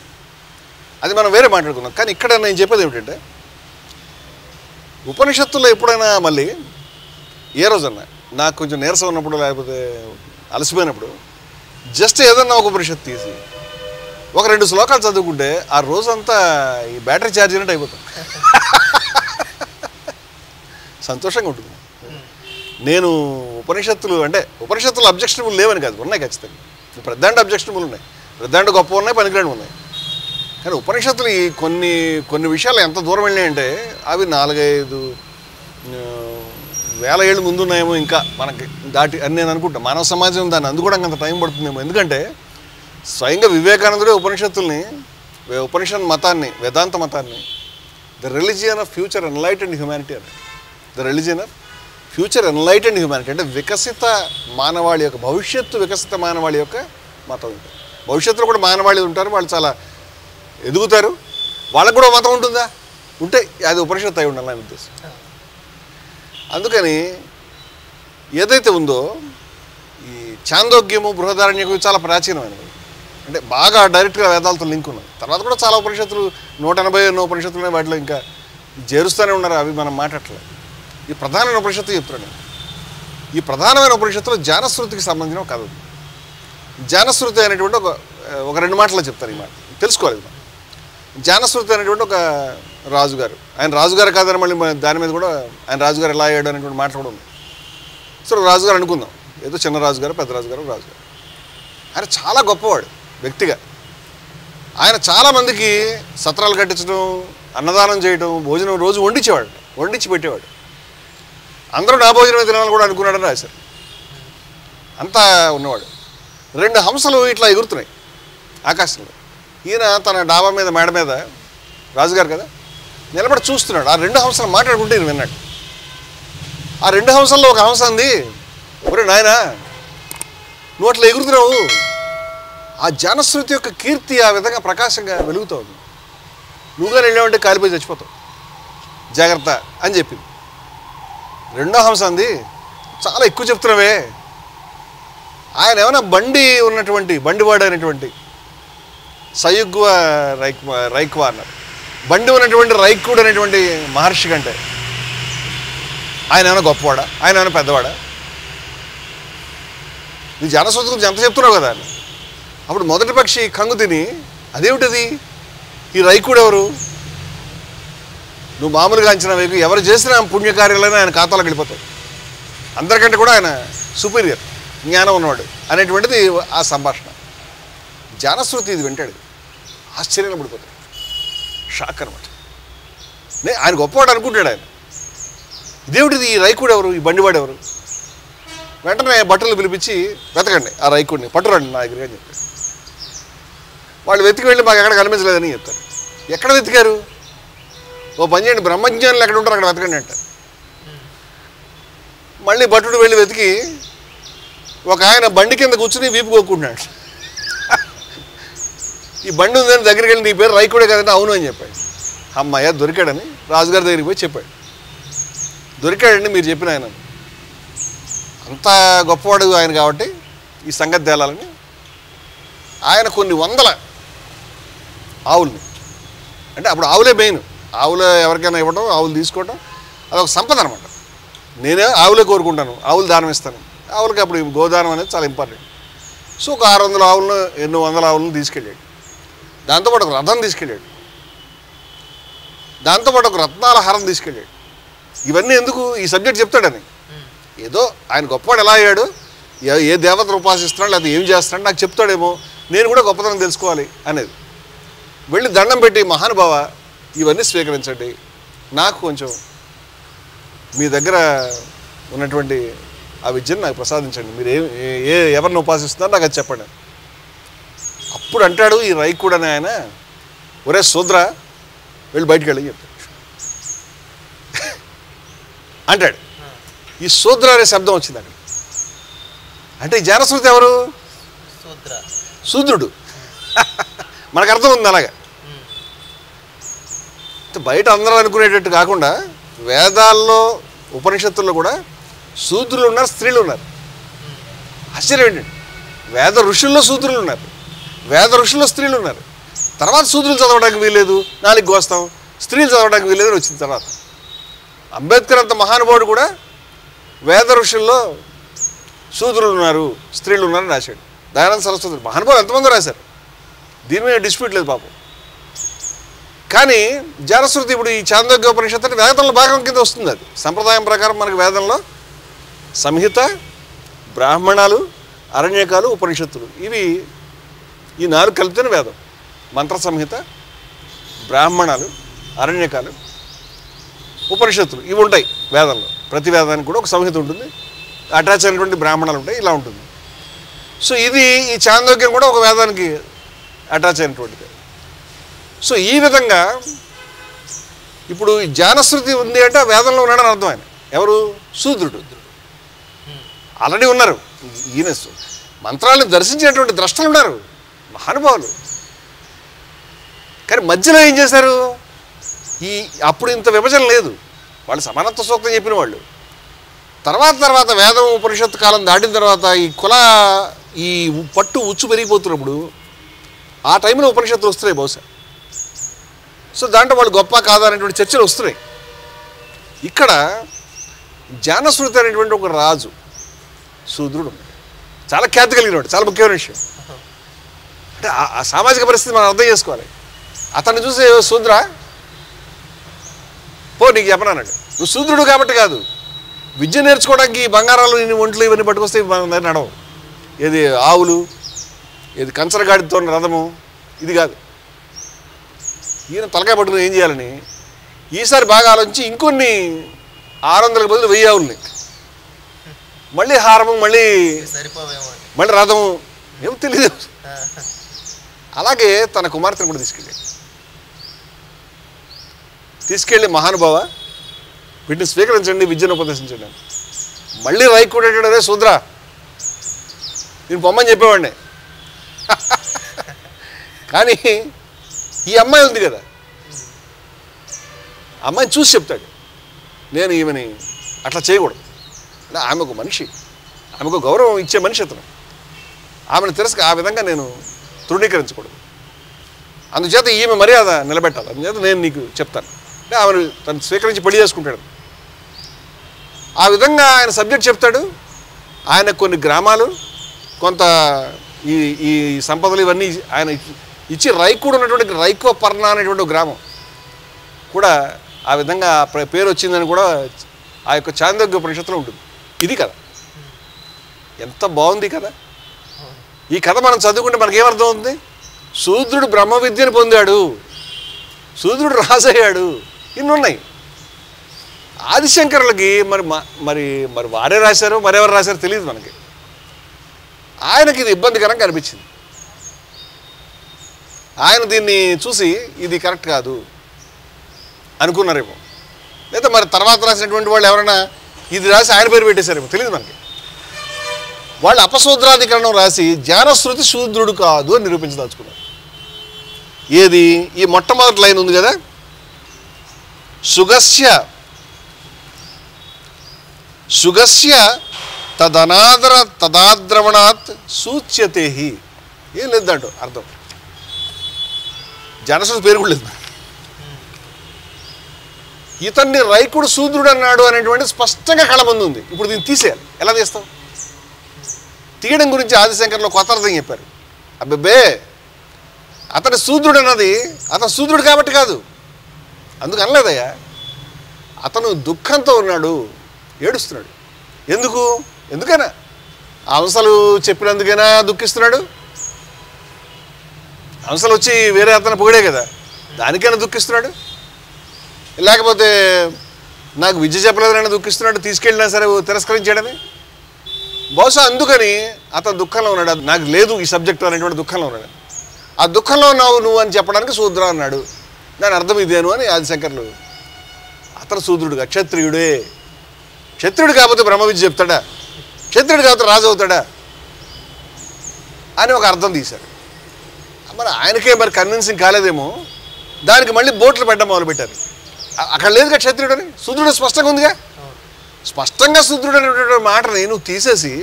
అది మనం వేరే మాట్లాడుకుందాం. కానీ ఇక్కడ నేను చెప్పేది ఏమిటంటే, ఉపనిషత్తుల్లో ఎప్పుడైనా మళ్ళీ ఏ రోజన్నా నాకు కొంచెం నీరసం ఉన్నప్పుడు, లేకపోతే అలసిపోయినప్పుడు, జస్ట్ ఏదన్నా ఒక ఉపనిషత్తు తీసి ఒక 2 శ్లోకాలు చదువుకుంటే ఆ రోజంతా ఈ బ్యాటరీ ఛార్జ్ అయినట్టు అయిపోతాం. సంతోషంగా ఉంటుంది. నేను ఉపనిషత్తులు అబ్జెక్షనబుల్ లేవని కాదు, ఉన్నాయి ఖచ్చితంగా. ప్రధాన అబ్జెక్షనబుల్ ఉన్నాయి, ప్రధాన గొప్ప ఉన్నాయి, పనికిరాని ఉన్నాయి. కానీ ఉపనిషత్తులు కొన్ని విషయాలు ఎంత దూరం వెళ్ళినాయంటే, అవి 4-5 వేల ఏళ్ళు ముందున్నాయేమో ఇంకా మనకి దాటి అని నేను అనుకుంటా. మానవ సమాజం దాన్ని అందుకోవడానికి అంత టైం పడుతుందేమో. ఎందుకంటే స్వయంగా వివేకానందుడే ఉపనిషత్ మతాన్ని, వేదాంత మతాన్ని the religion of future enlightened humanity అని, the religion of future enlightened humanity అంటే వికసిత మానవాళి యొక్క, భవిష్యత్తు వికసిత మానవాళి యొక్క మతం. భవిష్యత్తులో కూడా మానవాళి ఉంటారు, వాళ్ళు చాలా ఎదుగుతారు, వాళ్ళకు కూడా మతం ఉంటుందా? ఉంటే అది ఉపనిషత్తు అయి ఉండాలని ఉద్దేశం. అందుకని ఏదైతే ఉందో ఈ ఛాందోగ్యము బృహదారణ్యము చాలా ప్రాచీనమైనవి, అంటే బాగా డైరెక్ట్గా వేదాలతో లింక్ ఉన్నాయి. తర్వాత కూడా చాలా ఉపనిషత్తులు 180 ఉపనిషత్తులు ఉన్నాయి, వాటిలో ఇంకా చేరుస్తూనే ఉన్నారు, అవి మనం మాట్లాడలేదు. ఈ ప్రధానమైన ఉపనిషత్తు చెప్తున్నాను. ఈ ప్రధానమైన ఉపనిషత్తులో జానశ్రుతికి సంబంధించిన ఒక కథ ఉంది. జానశ్రుతి అనేటువంటి ఒక 2 మాటలు చెప్తారు. ఈ మాట తెలుసుకోవాలి. జానశ్రుతి అనేటువంటి ఒక రాజుగారు, ఆయన రాజుగారు కాదని మళ్ళీ దాని మీద కూడా ఆయన రాజుగారు ఎలా అయ్యాడు అనేటువంటి మాటలు కూడా ఉంది. సో రాజుగారు అనుకుందాం, ఏదో చిన్న రాజుగారు పెద్ద రాజుగారు రాజుగారు. ఆయన చాలా గొప్పవాడు వ్యక్తిగా. ఆయన చాలామందికి సత్రాలు కట్టించడం, అన్నదానం చేయడం, భోజనం రోజు వండించి పెట్టేవాడు. అందరూ నా భోజనం తినాలని కూడా అనుకున్నాడని రాశారు. అంతా ఉన్నవాడు. 2 హంసలు ఇట్లా ఎగురుతున్నాయి ఆకాశంలో. ఈయన తన డాబా మీద మేడ మీద రాజుగారు కదా నిలబడి చూస్తున్నాడు. ఆ 2 హంసలు మాట్లాడుకుంటే ఈయన విన్నాడు. ఆ 2 హంసల్లో ఒక హంస అంది, ఒరే నాయనా నువ్వు అట్లా ఎగురుతున్నావు, ఆ జానశ్రుతి యొక్క కీర్తి ఆ విధంగా ప్రకాశంగా వెలుగుతుంది, నువ్వుగా వెళ్ళావంటే కాలిపోయి చచ్చిపోతావు, జాగ్రత్త అని చెప్పింది. 2వ హంస అంది, చాలా ఎక్కువ చెప్తున్నావే, ఆయన ఏమైనా బండివాడు అయినటువంటి సయుగ్వ రైక్వా అన్నారు, బండి ఉన్నటువంటి రైకుడు అనేటువంటి మహర్షి కంటే ఆయన ఏమైనా గొప్పవాడా, ఆయన ఏమైనా పెద్దవాడా? నీ జానశ్రుతి గురించి ఎంత చెప్తున్నావు కదా. అప్పుడు మొదటి పక్షి కంగు తిని, అదేమిటది, ఈ రైకుడు ఎవరు, నువ్వు మామూలుగా అంచనా వేయకు, ఎవరు చేసినా పుణ్యకార్యాలైనా ఆయన ఖాతాలోకి వెళ్ళిపోతావు, అందరికంటే కూడా ఆయన సుపీరియర్, జ్ఞానం ఉన్నవాడు అనేటువంటిది ఆ సంభాషణ. జానశ్రుతి ఇది వింటాడు, ఆశ్చర్యంగా పడిపోతాడు, షాక్ అనమాట. ఆయన గొప్పవాడు అనుకుంటాడు ఆయన. ఇదేమిటిది, ఈ రైకుడు ఎవరు, ఈ బండివాడు ఎవరు? వెంటనే బట్టలు పిలిపించి వెతకండి ఆ రైకుడిని, పట్టురండి నా దగ్గర అని చెప్పాడు. వాళ్ళు వెతికి వెళ్ళి మాకు ఎక్కడ కనిపించలేదని చెప్తారు. ఎక్కడ వెతికారు? ఓ పని చేయండి, బ్రహ్మజ్ఞానులు ఎక్కడ ఉంటారు అక్కడ వెతకండి అంటారు. మళ్ళీ భటుడు వెళ్ళి వెతికి ఒక ఆయన బండి కింద కూర్చుని వీపు కోక్కుంటున్నాడు. ఈ బండి ఉందని దగ్గరికి వెళ్ళి నీ పేరు రైకుడే కదంటే అవును అని చెప్పాడు. అమ్మాయ దొరికాడని రాజుగారి దగ్గరికి పోయి చెప్పాడు. దొరికాడండి మీరు చెప్పిన ఆయన, అంత గొప్పవాడు ఆయన కాబట్టి ఈ సంగతి తేలాలని ఆయన కొన్ని వందల ఆవుల్ని, అంటే అప్పుడు ఆవులే మెయిన్, ఆవులు ఎవరికైనా ఇవ్వడం, ఆవులు తీసుకోవడం అదొక సంపద అనమాట. నేనే ఆవులే కోరుకుంటాను, ఆవులు దానం ఇస్తాను. ఆవులకి అప్పుడు గోదానం అనేది చాలా ఇంపార్టెంట్. సో ఒక 600 ఆవులను 800 ఆవులను తీసుకెళ్ళాడు. దాంతోపాటు ఒక రథం తీసుకెళ్ళాడు, దాంతోపాటు ఒక రత్నాల హారం తీసుకెళ్ళాడు. ఇవన్నీ ఎందుకు, ఈ సబ్జెక్ట్ చెప్తాడని. ఏదో ఆయన గొప్పవాడు ఎలా అయ్యాడు, ఏ దేవతను ఉపాసిస్తున్నాడు లేదా ఏం చేస్తున్నాడు నాకు చెప్తాడేమో, నేను కూడా గొప్పతనం తెలుసుకోవాలి అనేది. వెళ్ళి దండం పెట్టి, మహానుభావ ఇవన్నీ స్వీకరించండి, నాకు కొంచెం మీ దగ్గర ఉన్నటువంటి ఆ విద్యను నాకు ప్రసాదించండి, మీరు ఎవరిని ఉపాసిస్తున్నారో నాకు అది చెప్పండి. అప్పుడు అంటాడు ఈ రైకుడు అనే ఆయన, ఒరే శూద్ర వెళ్ళి బయటికి వెళ్ళి చెప్తాడు అంటాడు. ఈ శూద్ర అనే శబ్దం వచ్చింది అక్కడ. అంటే ఈ జానశ్రుతి ఎవరు? శూద్రుడు. మనకు అర్థం ఉంది అలాగా. బయట అందరూ అనుకునేటట్టు కాకుండా వేదాల్లో ఉపనిషత్తుల్లో కూడా శూద్రులు ఉన్నారు, స్త్రీలు ఉన్నారు. ఆశ్చర్యం ఏంటండి, వేద ఋషుల్లో శూద్రులు ఉన్నారు, వేద ఋషుల్లో స్త్రీలు ఉన్నారు. తర్వాత శూద్రులు చదవడానికి వీల్లేదు, 4 గోస్తాం, స్త్రీలు చదవడానికి వీల్లేదు అని వచ్చిన తర్వాత అంబేద్కర్ అంత మహానుభావుడు కూడా వేద ఋషుల్లో శూద్రులు ఉన్నారు, స్త్రీలు ఉన్నారని రాశాడు. దయానంద సరస్వతి మహానుభావులు ఎంతమంది రాశారు, దీని మీద డిస్ప్యూట్ లేదు పాపం. కానీ జానశ్రుతి ఇప్పుడు ఈ ఛాందోగ్య ఉపనిషత్తు అంటే వేదంలో భాగం కింద వస్తుంది. అది సంప్రదాయం ప్రకారం మనకి వేదంలో సంహిత, బ్రాహ్మణాలు, అరణ్యకాలు, ఉపనిషత్తులు, ఇవి ఈ 4 కలిపితేనే వేదం. మంత్ర సంహిత, బ్రాహ్మణాలు, అరణ్యకాలు, ఉపనిషత్తులు ఇవి ఉంటాయి వేదంలో. ప్రతి వేదానికి కూడా ఒక సంహిత ఉంటుంది, అటాచ్ అయినటువంటి బ్రాహ్మణాలు ఉంటాయి, ఇలా ఉంటుంది. సో ఇది ఈ ఛాందోగ్యం కూడా ఒక వేదానికి అటాచ్ అయినటువంటిది. సో ఈ విధంగా ఇప్పుడు జానశ్రుతి ఉంది అంటే వేదంలో ఉన్నాడని అర్థం. ఆయన ఎవరు? శూద్రుడు. ఆల్రెడీ ఉన్నారు. ఈయన మంత్రాలను దర్శించినటువంటి ద్రష్టలు ఉన్నారు, మహానుభావులు. కానీ మధ్యలో ఏం చేశారు? అప్పుడు ఇంత విభజన లేదు, వాళ్ళు సమానత్వ సూక్తం చెప్పిన వాళ్ళు. తర్వాత వేదం ఉపనిషత్తు కాలం దాటిన తర్వాత ఈ పట్టు ఉచ్చు పెరిగిపోతున్నప్పుడు ఆ టైంలో ఉపనిషత్తులు వస్తున్నాయి బహుశా. సో దాంట్లో వాళ్ళు గొప్ప కాదా అనేటువంటి చర్చలు వస్తున్నాయి. ఇక్కడ జానశ్రుతి అనేటువంటి ఒక రాజు శూద్రుడు, చాలా ఖ్యాతి కలిగినవాడు, చాలా ముఖ్యమైన విషయం. అంటే ఆ సామాజిక పరిస్థితి మనం అర్థం చేసుకోవాలి. అతన్ని చూసి శూద్ర పో నీకు చెప్పనన్నాడు. నువ్వు శూద్రుడు కాబట్టి కాదు, విద్య నేర్చుకోవడానికి బంగారాలు ఒంట్లు ఇవన్నీ పట్టుకొస్తే మన దగ్గర నడవు. ఏది ఆవులు, ఏది కంచరగాడితో రథము, ఇది కాదు. ఈయన తలకాయ పట్టుకుని ఏం చేయాలని ఈసారి బాగా ఆలోచించి ఇంకొన్ని 600కి బదులు 1000 ఆవుల్ని, మళ్ళీ హారము, మళ్ళీ రథము, ఏమో తెలియదు. అలాగే తన కుమార్తెను కూడా తీసుకెళ్ళి మహానుభావ వీటిని స్వీకరించండి, విద్యను ఉపదేశించండి. మళ్ళీ రైకుడు అంటాడు, రే శూద్ర నేను పొమ్మని చెప్పేవాడిని. కానీ ఈ అమ్మాయి ఉంది కదా, అమ్మాయిని చూసి చెప్తాడు, నేను ఈమెని అట్లా చేయకూడదు. ఆమె ఒక మనిషి, ఆమెకు గౌరవం ఇచ్చే మనిషి అతను. ఆమెను ఆ విధంగా నేను తృణీకరించకూడదు. అందుచేత ఈమె మర్యాద నిలబెట్టాలి. అందుచేత నేను నీకు చెప్తాను అంటే ఆమెను తను స్వీకరించి పెళ్లి చేసుకుంటాడు. ఆ విధంగా ఆయన సబ్జెక్ట్ చెప్తాడు. ఆయన కొన్ని గ్రామాలు, కొంత ఈ సంపదలు ఇవన్నీ ఆయన ఇచ్చి రైకుడు ఉన్నటువంటి రైకోపర్ణ అనేటువంటి ఒక గ్రామం కూడా ఆ విధంగా పేరు వచ్చిందని కూడా ఆ యొక్క చాందోగ్య ఉపనిషత్తులో ఉంటుంది. ఇది కథ ఎంత బాగుంది కదా. ఈ కథ మనం చదువుకుంటే మనకేమర్థం అవుతుంది? శూద్రుడు బ్రహ్మ విద్యను పొందాడు, శూద్రుడు రాజయ్యాడు, ఇన్ని ఉన్నాయి. ఆదిశంకరులకి మరి వారే రాశారో మరెవరు రాశారో తెలియదు మనకి. ఆయనకి ఇది ఇబ్బందికరంగా అనిపించింది. ఆయన దీన్ని చూసి ఇది కరెక్ట్ కాదు అనుకున్నారేమో, లేదా మరి తర్వాత రాసినటువంటి వాళ్ళు ఎవరైనా ఇది రాసి ఆయన పేరు పెట్టేశారేమో తెలియదు మనకి. వాళ్ళు అపశూద్రాధికరణం రాసి జానశ్రుతి శూద్రుడు కాదు అని నిరూపించదలుచుకున్నారు. ఏది? ఈ మొట్టమొదటి లైన్ ఉంది కదా, సుగస్య తదాద్రవణాత్ సూచ్యతే. ఏం లేదు దాంట్లో అర్థం. జానశ్రుతి పేరు కూడా లేదు. ఇతన్ని రైకుడు శూద్రుడు అన్నాడు అనేటువంటి స్పష్టంగా కళ ముందు ఉంది. ఇప్పుడు దీన్ని తీసేయాలి. ఎలా తీస్తావు? తీయడం గురించి ఆదిశంకర్లో కొత్త అర్థం చెప్పారు. అబ్బే అతని శూద్రుడు అన్నది అతను శూద్రుడు కాబట్టి కాదు, అందుకు అనలేదయ్యా. అతను దుఃఖంతో ఉన్నాడు, ఏడుస్తున్నాడు. ఎందుకైనా అంశాలు చెప్పినందుకైనా దుఃఖిస్తున్నాడు. అంశాలు వచ్చి వేరే అతను పొగిడే కదా, దానికైనా దుఃఖిస్తున్నాడు. లేకపోతే నాకు విద్య చెప్పలేదని దుఃఖిస్తున్నాడు, తీసుకెళ్ళినా సరే తిరస్కరించాడని. బహుశా అందుకని అతను దుఃఖంలో ఉన్నాడు. నాకు లేదు ఈ సబ్జెక్టు అనేటువంటి దుఃఖంలో ఉన్నాడు. ఆ దుఃఖంలో ఉన్నావు నువ్వు అని చెప్పడానికి శూద్ర అన్నాడు. దాని అర్థం ఇదేను అని ఆదిశంకర్లు. అతను శూద్రుడుగా క్షత్రియుడే. క్షత్రియుడు కాకపోతే బ్రహ్మ విద్య చెప్తాడా? క్షత్రియుడు కాకపోతే రాజు అవుతాడా అని ఒక అర్థం తీశారు. మరి ఆయనకే మరి కన్విన్సింగ్ కాలేదేమో, దానికి మళ్ళీ బోట్లు పెట్టడం మొదలుపెట్టారు. అక్కడ లేదుగా క్షత్రియుడు అని, శూద్రుడు స్పష్టంగా ఉందిగా. స్పష్టంగా శూద్రుడు అనేటువంటి మాటని నువ్వు తీసేసి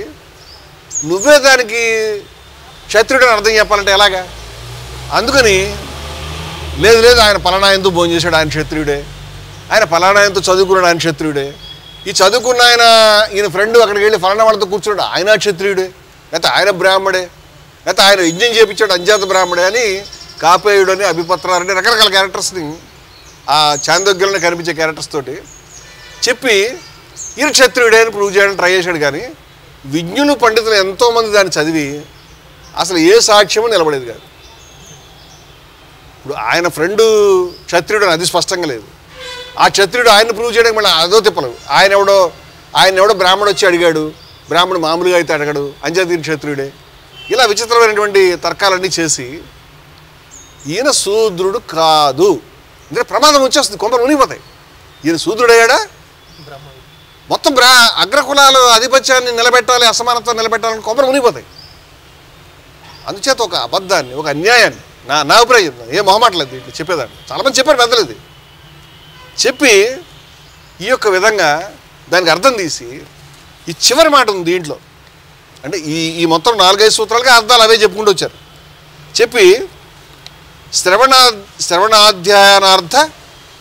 నువ్వే దానికి క్షత్రియుడు అని అర్థం చెప్పాలంటే ఎలాగా? అందుకని లేదు ఆయన పలానాయంతో భోజనం చేశాడు, ఆయన క్షత్రియుడే. ఆయన పలానాయంతో చదువుకున్నాడు, ఆయన క్షత్రియుడే. ఈ చదువుకున్న ఈయన ఫ్రెండ్ అక్కడికి వెళ్ళి ఫలానా వాళ్ళతో కూర్చున్నాడు, ఆయన క్షత్రియుడే. లేకపోతే ఆయన బ్రాహ్మడే, లేకపోతే ఆయన యజ్ఞం చేయించాడు అంజాత బ్రాహ్మడే అని, కాపేయుడు అని, అభిపత్రాలని రకరకాల క్యారెక్టర్స్ని ఆ చాందోగ్యంలో కనిపించే క్యారెక్టర్స్ తోటి చెప్పి ఈయన క్షత్రియుడే అని ప్రూవ్ చేయడానికి ట్రై చేశాడు. కానీ విజ్ఞులు పండితులు ఎంతోమంది దాన్ని చదివి అసలు ఏ సాక్ష్యమో నిలబడేది కాదు. ఇప్పుడు ఆయన ఫ్రెండు క్షత్రియుడు అని అది స్పష్టంగా లేదు. ఆ క్షత్రియుడు ఆయన్ని ప్రూవ్ చేయడానికి మళ్ళీ అదో తిప్పలేదు. ఆయన ఎవడో బ్రాహ్మడు వచ్చి అడిగాడు, బ్రాహ్మణుడు మామూలుగా అయితే అడగడు, అంజాతీయ క్షత్రియుడే. ఇలా విచిత్రమైనటువంటి తర్కాలన్నీ చేసి ఈయన శూద్రుడు కాదు అంటే ప్రమాదం వచ్చేస్తుంది, కొంపలు మునిగిపోతాయి. ఈయన శూద్రుడయ్యాడా? మొత్తం అగ్రకులాలు ఆధిపత్యాన్ని నిలబెట్టాలి, అసమానత్వం నిలబెట్టాలని కొంపలు మునిగిపోతాయి. అందుచేత ఒక అబద్ధాన్ని, ఒక అన్యాయాన్ని నా అభిప్రాయం చెప్తాను, ఏ మొహమాటలేదు దీంట్లో చెప్పేదాన్ని. చాలామంది చెప్పారు పెద్దలు ఇది చెప్పి ఈ యొక్క విధంగా దానికి అర్థం తీసి ఈ చివరి మాట ఉంది దీంట్లో. అంటే ఈ మొత్తం 4-5 సూత్రాలుగా అర్థాలు అవే చెప్పుకుంటూ వచ్చారు. చెప్పి శ్రవణాధ్యాయనార్థ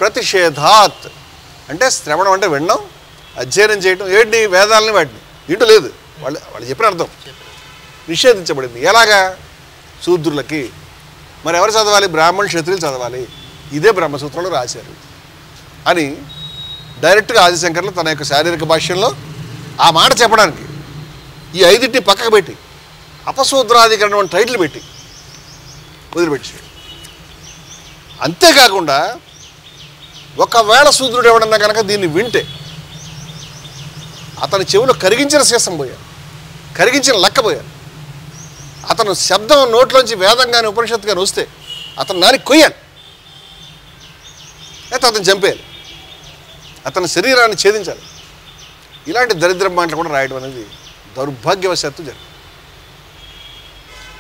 ప్రతిషేధాత్ అంటే శ్రవణం అంటే వినడం, అధ్యయనం చేయడం, ఏంటి వేదాలని వాటిని దీంట్లో లేదు. వాళ్ళు చెప్పిన అర్థం నిషేధించబడింది. ఎలాగా? శూద్రులకి. మరి ఎవరు చదవాలి? బ్రాహ్మణులు, క్షత్రియులు చదవాలి. ఇదే బ్రహ్మసూత్రంలో రాశారు అని డైరెక్ట్గా ఆదిశంకర్లు తన యొక్క శారీరక భాష్యంలో ఆ మాట చెప్పడానికి ఈ 5టిని పక్కకు పెట్టి అపశూద్రాధికరణం అని టైటిల్ పెట్టి వదిలిపెట్టేసాడు. అంతేకాకుండా ఒకవేళ శూద్రుడు ఎవడన్నా కనుక దీన్ని వింటే అతని చెవిలో కరిగించిన శీసం పోయారు, కరిగించిన లెక్క పోయారు. అతను శబ్దం నోట్లోంచి వేదం కానీ ఉపనిషత్తు కానీ వస్తే అతను నానికి కొయ్యాలి, అయితే అతను చంపేయాలి, అతని శరీరాన్ని ఛేదించాలి. ఇలాంటి దరిద్ర మాటలు కూడా రాయడం అనేది దౌర్భాగ్యవశాత్తు జరిగింది.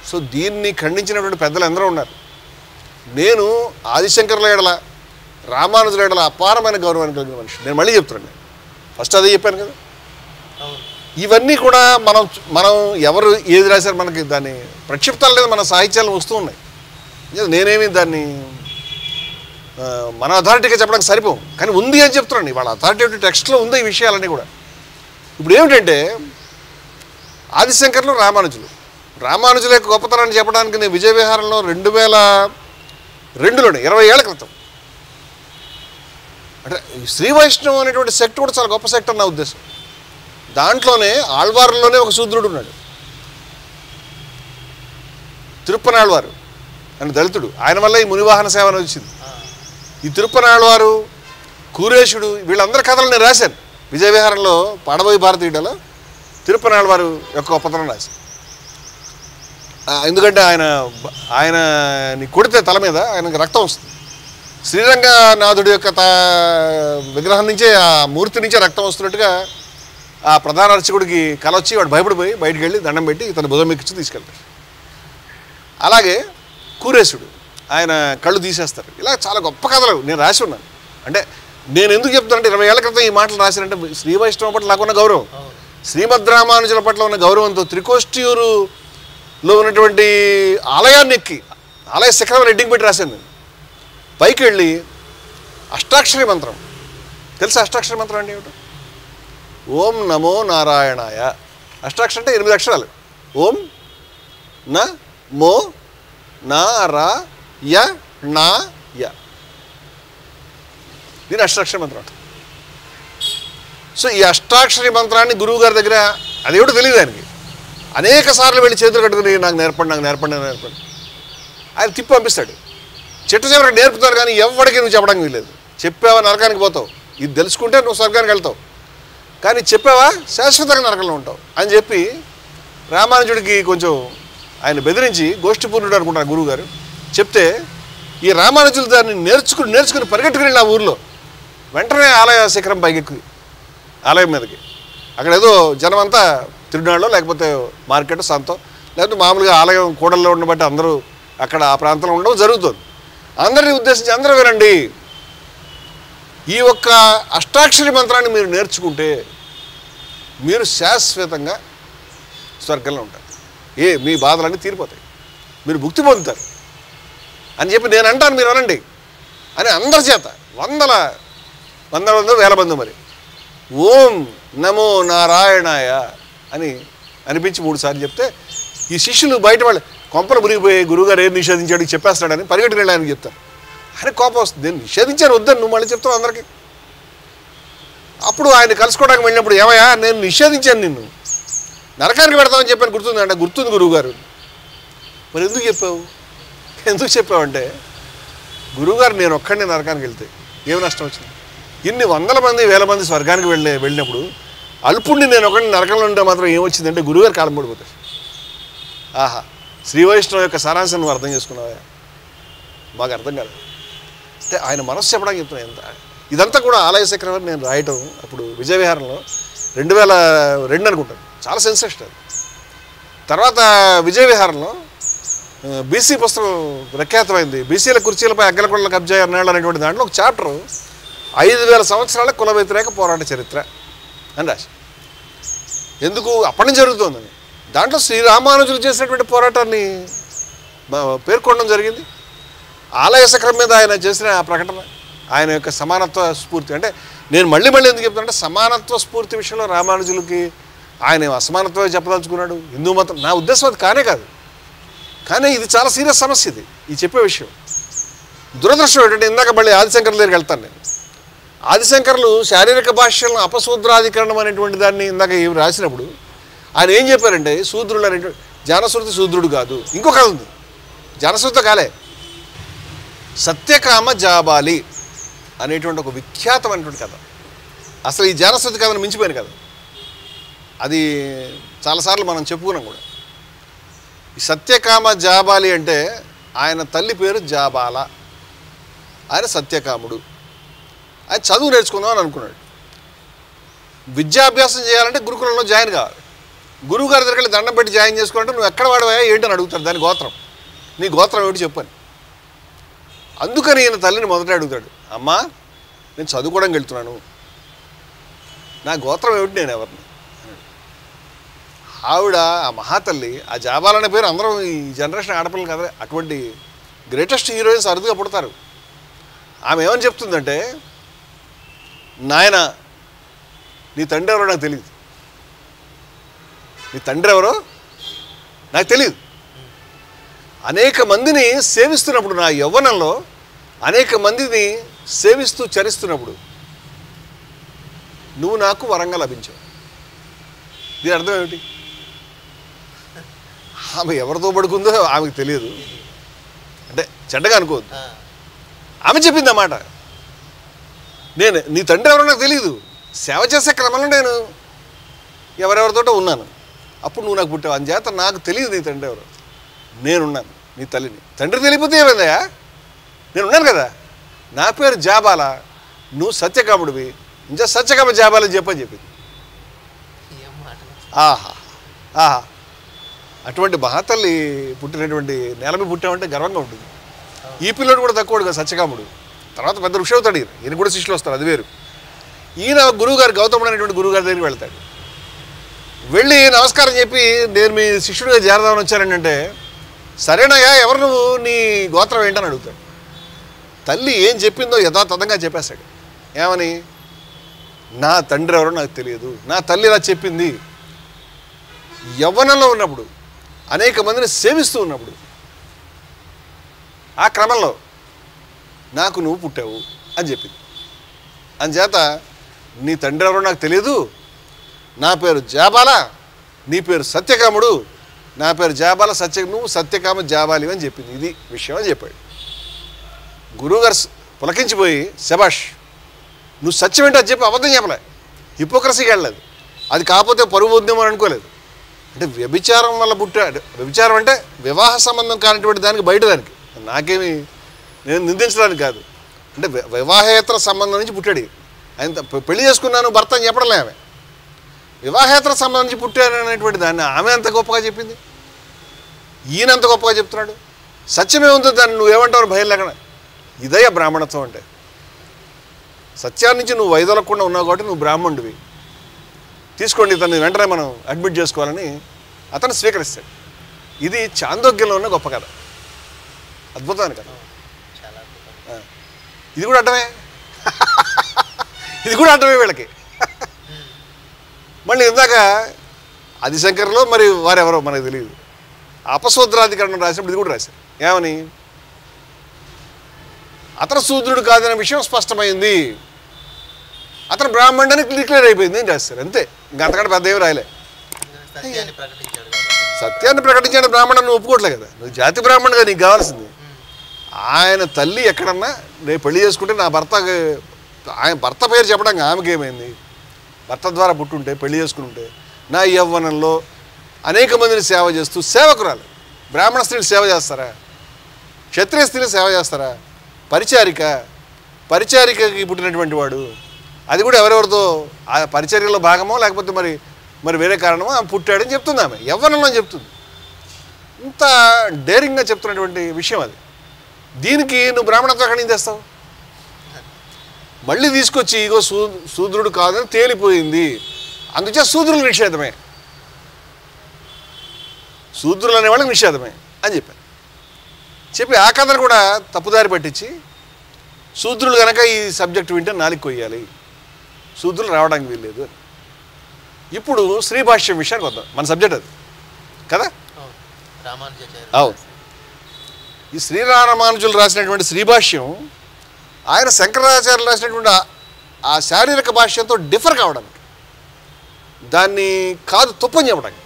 సో దీన్ని ఖండించినటువంటి పెద్దలు ఎందరో ఉన్నారు. నేను ఆదిశంకరుల ఎడల, రామానుజుల ఎడల అపారమైన గౌరవాన్ని కలిగిన మనిషి. నేను మళ్ళీ చెప్తున్నాను, నేను ఫస్ట్ అదే చెప్పాను కదా. ఇవన్నీ కూడా మనం ఎవరు ఏది రాశారు మనకి దాన్ని ప్రక్షిప్తాలు లేదు, మన సాహిత్యాలు వస్తూ ఉన్నాయి. నేనేమి దాన్ని మన అథారిటీగా చెప్పడానికి సరిపోం, కానీ ఉంది అని చెప్తున్నాను. వాళ్ళ అథారిటీ టెక్స్ట్లో ఉంది ఈ విషయాలన్నీ కూడా. ఇప్పుడు ఏమిటంటే ఆదిశంకర్లు, రామానుజుల యొక్క గొప్పతనాన్ని చెప్పడానికి నేను విజయవిహారంలో 2002లోనే 20 ఏళ్ల క్రితం, అంటే శ్రీ వైష్ణవం అనేటువంటి సెక్ట్ కూడా చాలా గొప్ప సెక్ట్ అని నా ఉద్దేశం. దాంట్లోనే ఆళ్వారులోనే ఒక శూద్రుడు ఉన్నాడు, తిరుప్పనాళ్వారు అని దళితుడు. ఆయన వల్ల ఈ మునివాహన సేవ అని వచ్చింది. ఈ తిరుప్పనాళ్వారు, కూరేశుడు, వీళ్ళందరి కథలు నేను రాశాను విజయవిహారంలో. పాడబోయి భారతీయుడలో తిరుప్పనాళ్వారు యొక్క గొప్పతనం రాశాను. ఎందుకంటే ఆయన్ని కొడితే తల మీద ఆయనకి రక్తం వస్తుంది. శ్రీరంగనాథుడి యొక్క విగ్రహం నుంచే, ఆ మూర్తి నుంచే రక్తం వస్తున్నట్టుగా ఆ ప్రధాన అర్చకుడికి కల వచ్చి వాడు భయపడిపోయి బయటికి వెళ్ళి దండం పెట్టి ఇతను భుజం ఎక్కించి తీసుకెళ్తారు. అలాగే కూరేశుడు, ఆయన కళ్ళు తీసేస్తారు. ఇలా చాలా గొప్ప కథలు నేను రాసి ఉన్నాను. అంటే నేను ఎందుకు చెప్తానంటే 20 ఏళ్ల క్రితం ఈ మాటలు రాశానంటే శ్రీ వైష్ణవం పట్ల నాకున్న గౌరవం, శ్రీమద్ రామానుజుల పట్ల ఉన్న గౌరవంతో త్రికోష్టియూరులో ఉన్నటువంటి ఆలయాన్ని ఎక్కి, ఆలయ శిఖరం రెడ్డింగ్ పెట్టి రాశాను నేను. పైకి వెళ్ళి అష్టాక్షరి మంత్రం తెలుసా? అష్టాక్షరి మంత్రం అంటే ఏమిటో? ఓం నమో నారాయణాయ. అష్టాక్షరి అంటే 8 అక్షరాలు. ఓం నమో నారాయణాయ, దీని అష్టాక్షరి మంత్రం అంట. సో ఈ అష్టాక్షరి మంత్రాన్ని గురువు గారి దగ్గర అదేమిటో తెలియదు ఆయనకి. అనేక సార్లు వెళ్ళి చేతులు కట్టుకుని నాకు నేర్పండి ఆయన తిప్పి పంపిస్తాడు. చిట్ట చివరికి నేర్పుతారు, కానీ ఎవరికి నువ్వు చెప్పడానికి వీలేదు. చెప్పావా నరకానికి పోతావు, ఇది తెలుసుకుంటే నువ్వు స్వర్గానికి వెళ్తావు, కానీ చెప్పావా శాశ్వతంగా నరకంలో ఉంటావు అని చెప్పి రామానుజుడికి కొంచెం ఆయన బెదిరించి, గోష్ఠిపూర్ణుడు అనుకుంటారు గురువు గారు చెప్తే, ఈ రామానుజులు దాన్ని నేర్చుకుని పరిగెట్టుకుని ఆ ఊర్లో వెంటనే ఆలయ శిఖరం పైకెక్కి ఆలయం మీదకి, అక్కడ ఏదో జనం అంతా తిరునాళ్ళలో లేకపోతే మార్కెట్ సంతం లేకపోతే మామూలుగా ఆలయం కూడల్లో ఉండబట్టి అందరూ అక్కడ ఆ ప్రాంతంలో ఉండడం జరుగుతుంది. అందరినీ ఉద్దేశించి అందరూ వినండి, ఈ ఒక్క అష్టాక్షరి మంత్రాన్ని మీరు నేర్చుకుంటే మీరు శాశ్వతంగా స్వర్గంలో ఉంటారు, మీ బాధలన్నీ తీరిపోతాయి, మీరు ముక్తి పొందుతారు అని చెప్పి నేను అంటాను, మీరు అనండి అని అందరి చేత వందల వేల మంది మరి ఓం నమో నారాయణాయ అని అనిపించి 3 సార్లు చెప్తే ఈ శిష్యులు బయట వాళ్ళు కొంపలు మురిగిపోయి గురువుగారు ఏం నిషేధించాడు చెప్పేస్తాడని పరిగెట్టుకు వెళ్ళి ఆయనకి చెప్తారు. ఆయన కోపం వస్తుంది, నేను నిషేధించాను వద్దని నువ్వు మళ్ళీ చెప్తావు అందరికీ. అప్పుడు ఆయన కలుసుకోవడానికి వెళ్ళినప్పుడు, ఏమయ్యా నేను నిషేధించాను, నిన్ను నరకానికి పెడతామని చెప్పాను గుర్తుంది అంటే, గుర్తుంది గురువుగారు. మరి ఎందుకు చెప్పావంటే, గురువుగారు నేను ఒక్కడిని నరకానికి వెళ్తే ఏమి నష్టం వచ్చింది, ఇన్ని వందల మంది వేల మంది స్వర్గానికి వెళ్ళినప్పుడు అల్పుణ్ణి నేను ఒకడిని నరకంలో ఉంటే మాత్రం ఏమొచ్చిందంటే గురువుగారు కాలం పడిపోతాడు. ఆహా, శ్రీ వైష్ణవం యొక్క సారాంశం నువ్వు అర్థం చేసుకున్నావా? మాకు అర్థం కాదు అంటే ఆయన మనస్సు చెప్పడానికి చెప్తున్నాను. ఎంత ఇదంతా కూడా ఆలయ శిఖరం నేను రాయటం అప్పుడు విజయవిహారంలో 2002 అనుకుంటాను, చాలా సెన్సేషన్ అది. తర్వాత విజయవిహారంలో బీసీ పుస్తకం ప్రఖ్యాతమైంది. బీసీల కుర్చీలపై అగ్గలకొండల కబ్జా అన్నాళ్ళు అనేటువంటి దాంట్లో ఒక చాప్టరు 5000 సంవత్సరాల కుల వ్యతిరేక పోరాట చరిత్ర అని రాసి, ఎందుకు అప్పటి నుంచి జరుగుతుందని. దాంట్లో శ్రీరామానుజులు చేసినటువంటి పోరాటాన్ని పేర్కొనడం జరిగింది. ఆలయ సక్రం మీద ఆయన చేసిన ఆ ప్రకటన, ఆయన యొక్క సమానత్వ స్ఫూర్తి. అంటే నేను మళ్ళీ ఎందుకు చెప్తానంటే, సమానత్వ స్ఫూర్తి విషయంలో రామానుజులకి ఆయన అసమానత్వమే చెప్పదలుచుకున్నాడు. హిందూ మతం నా ఉద్దేశం అది కానే కాదు. కానీ ఇది చాలా సీరియస్ సమస్య, ఇది చెప్పే విషయం. దురదృష్టం ఏంటంటే, ఇందాక మళ్ళీ ఆదిశంకర్ల దగ్గరికి వెళ్తాను నేను. ఆదిశంకర్లు శారీరక భాష్యం అపశూద్రాధికరణం అనేటువంటి దాన్ని ఇందాక రాసినప్పుడు ఆయన ఏం చెప్పారంటే, శూద్రులు అనేటువంటి జానశ్రుతి శూద్రుడు కాదు, ఇంకో కథ ఉంది, జానశ్రుతి కాలే, సత్యకామ జాబాలి అనేటువంటి ఒక విఖ్యాతమైనటువంటి కథ. అసలు ఈ జానశ్రుతి కథను మించిపోయిన కథ. అది చాలాసార్లు మనం చెప్పుకున్నాం కూడా. ఈ సత్యకామ జాబాలి అంటే ఆయన తల్లి పేరు జాబాల, ఆయన సత్యకాముడు. ఆయన చదువు నేర్చుకుందాం అని అనుకున్నాడు. విద్యాభ్యాసం చేయాలంటే గురుకులంలో జాయిన్ కావాలి. గురువు గారి దగ్గరికి వెళ్ళి దండం పెట్టి జాయిన్ చేసుకోవాలంటే నువ్వు ఎక్కడ వాడవా ఏంటని అడుగుతాడు. దాని గోత్రం, నీ గోత్రం ఏమిటి చెప్పని. అందుకని ఈయన తల్లిని మొదట అడుగుతాడు, అమ్మా నేను చదువుకోవడానికి వెళ్తున్నాను, నా గోత్రం ఏమిటి, నేను ఎవరిని. ఆవిడ ఆ మహాతల్లి, ఆ జాబాలనే పేరు అందరం ఈ జనరేషన్ ఆడపిల్లలు కదా, అటువంటి గ్రేటెస్ట్ హీరోయిన్స్ అరుదుగా పుడతారు. ఆమె ఏమని చెప్తుందంటే, నాయన నీ తండ్రి ఎవరో నాకు తెలియదు, నీ తండ్రి ఎవరో నాకు తెలియదు. అనేక మందిని సేవిస్తున్నప్పుడు, నా యవ్వనంలో అనేక మందిని సేవిస్తూ చరిస్తున్నప్పుడు నువ్వు నాకు వరంగా లభించావు. దీని అర్థం ఏమిటి? ఆమె ఎవరితో పడుకుందో ఆమెకు తెలియదు, అంటే చెడ్డగా అనుకోవద్దు. ఆమె చెప్పింది అన్నమాట, నేను నీ తండ్రి ఎవరో నాకు తెలియదు, సేవ చేసే క్రమంలో నేను ఎవరెవరితోటో ఉన్నాను, అప్పుడు నువ్వు నాకు పుట్టావు, అంచేత నాకు తెలియదు నీ తండ్రి ఎవరు, నేనున్నాను నీ తల్లిని. తండ్రి తెలియకపోతే ఏమైందయా, నేనున్నాను కదా, నా పేరు జాబాల, నువ్వు సత్యకాముడివి, ఇంకా సత్యకామ జాబాలని చెప్పని చెప్పింది. ఆహా ఆహా, అటువంటి మహాతల్లి పుట్టినటువంటి నేలమి పుట్టామంటే గర్వంగా ఉంటుంది. ఈ పిల్లడు కూడా తక్కువడు కదా సత్యకాముడు, తర్వాత పెద్ద ఋషి అవుతాడు. ఈయన కూడా శిష్యులు వస్తారు, అది వేరు. ఈయన గురువుగారు గౌతముడు అనేటువంటి గురువుగారి దగ్గరికి వెళ్తాడు. వెళ్ళి నమస్కారం చెప్పి నేను మీ శిష్యుడిగా చేరదామని వచ్చానండి అంటే, సరేనయ్యా ఎవరు నువ్వు, నీ గోత్రం ఏంటని అడుగుతాడు. తల్లి ఏం చెప్పిందో యథాతథంగా చెప్పేశాడు. ఏమని, నా తండ్రి ఎవరో నాకు తెలియదు, నా తల్లి ఇలా చెప్పింది, యవ్వనంలో ఉన్నప్పుడు అనేక మందిని సేవిస్తూ ఉన్నప్పుడు ఆ క్రమంలో నాకు నువ్వు పుట్టావు అని చెప్పింది. అందుచేత నీ తండ్రి ఎవరో నాకు తెలియదు, నా పేరు జాబాల, నీ పేరు సత్యకాముడు, నా పేరు జాబాల, నువ్వు సత్యకామ జాబాలి అని చెప్పింది. ఇది విషయం అని చెప్పాడు. గురువుగారు పులకించిపోయి, శబాష్ నువ్వు సత్యం ఏంటో అది చెప్పి అబద్ధం చెప్పలే, హిపోక్రసీకి వెళ్ళలేదు, అది కాకపోతే పరువు ఉద్యమం అనుకోలేదు. అంటే వ్యభిచారం వల్ల పుట్టాడు. వ్యభిచారం అంటే వివాహ సంబంధం కానిటువంటి దానికి బయట దానికి, నాకేమి నేను నిందించడానికి కాదు, అంటే వివాహేతర సంబంధం నుంచి పుట్టాడు. ఆయన పెళ్లి చేసుకున్నాను భర్త అని చెప్పడలే, ఆమె వివాహేతర సంబంధం నుంచి పుట్టాడు అనేటువంటి దాన్ని ఆమె అంత గొప్పగా చెప్పింది, ఈయన అంత గొప్పగా చెప్తున్నాడు. సత్యమే ఉందో దాన్ని నువ్వేమంటావు భయం లేకుండా. ఇదయ్యా బ్రాహ్మణత్వం అంటే. సత్యాన్ని నుంచి నువ్వు వైదొలగకుండా ఉన్నావు కాబట్టి నువ్వు బ్రాహ్మణుడివి, తీసుకోండి ఇతన్ని వెంటనే మనం అడ్మిట్ చేసుకోవాలని అతను స్వీకరిస్తాడు. ఇది చాందోగ్యంలో ఉన్న గొప్ప కథ, అద్భుతమైన కథ. ఇది కూడా అడ్డమే, ఇది కూడా అడ్డమే వీళ్ళకి. మళ్ళీ ఇందాక ఆదిశంకర్లో మరి వారెవరో మనకు తెలియదు, అపశూద్రాధికరణం రాసినప్పుడు ఇది కూడా రాశారు. ఏమని, అతను శూద్రుడు కాదనే విషయం స్పష్టమైంది, అతను బ్రాహ్మణుడని డిక్లేర్ అయిపోయింది అని రాస్తారు. అంతే, ఇంకా అంతకంటే పెద్ద ఏమి రాయలే. సత్యాన్ని ప్రకటించాడు బ్రాహ్మణుడు, నువ్వు ఒప్పుకోవట్లే కదా, నువ్వు జాతి బ్రాహ్మణుడుగా నీకు కావాల్సింది. ఆయన తల్లి ఎక్కడన్నా నేను పెళ్లి చేసుకుంటే నా ఆయన భర్త పేరు చెప్పడానికి ఆమెకి ఏమైంది, భర్త ద్వారా పుట్టుంటే పెళ్లి చేసుకుంటే, నా యవ్వనంలో అనేక మందిని సేవ చేస్తూ సేవకురాలు. బ్రాహ్మణ స్త్రీలు సేవ చేస్తారా, క్షత్రియ స్త్రీలు సేవ చేస్తారా, పరిచారికకి పుట్టినటువంటి వాడు, అది కూడా ఎవరెవరితో ఆ పరిచర్యలో భాగమో లేకపోతే మరి వేరే కారణమో ఆమె పుట్టాడని చెప్తుంది. ఆమె యవ్వనంలో చెప్తుంది. ఇంత డేరింగ్గా చెప్తున్నటువంటి విషయం అది. దీనికి నువ్వు బ్రాహ్మణత్వం ఎక్కడి నుంచి తెస్తావు? మళ్ళీ తీసుకొచ్చి ఇగో శూద్రుడు కాదని తేలిపోయింది, అందుచే శూద్రుల నిషేధమే, శూద్రులు అనేవాళ్ళకి నిషేధమే అని చెప్పి ఆ కథను కూడా తప్పుదారి పట్టించి శూద్రులు కనుక ఈ సబ్జెక్ట్ వింటే నాలుగు కొయ్యాలి, శూద్రులు రావడానికి వీల్లేదు అని. ఇప్పుడు శ్రీభాష్యం విషయానికి వద్దాం. మన సబ్జెక్ట్ అది కదా. అవును. ఈ శ్రీరామానుజులు రాసినటువంటి శ్రీభాష్యం ఆయన శంకరాచార్యులు రాసినటువంటి ఆ శారీరక భాష్యంతో డిఫర్ కావడానికి, దాన్ని కాదు తుప్పని చెప్పడానికి.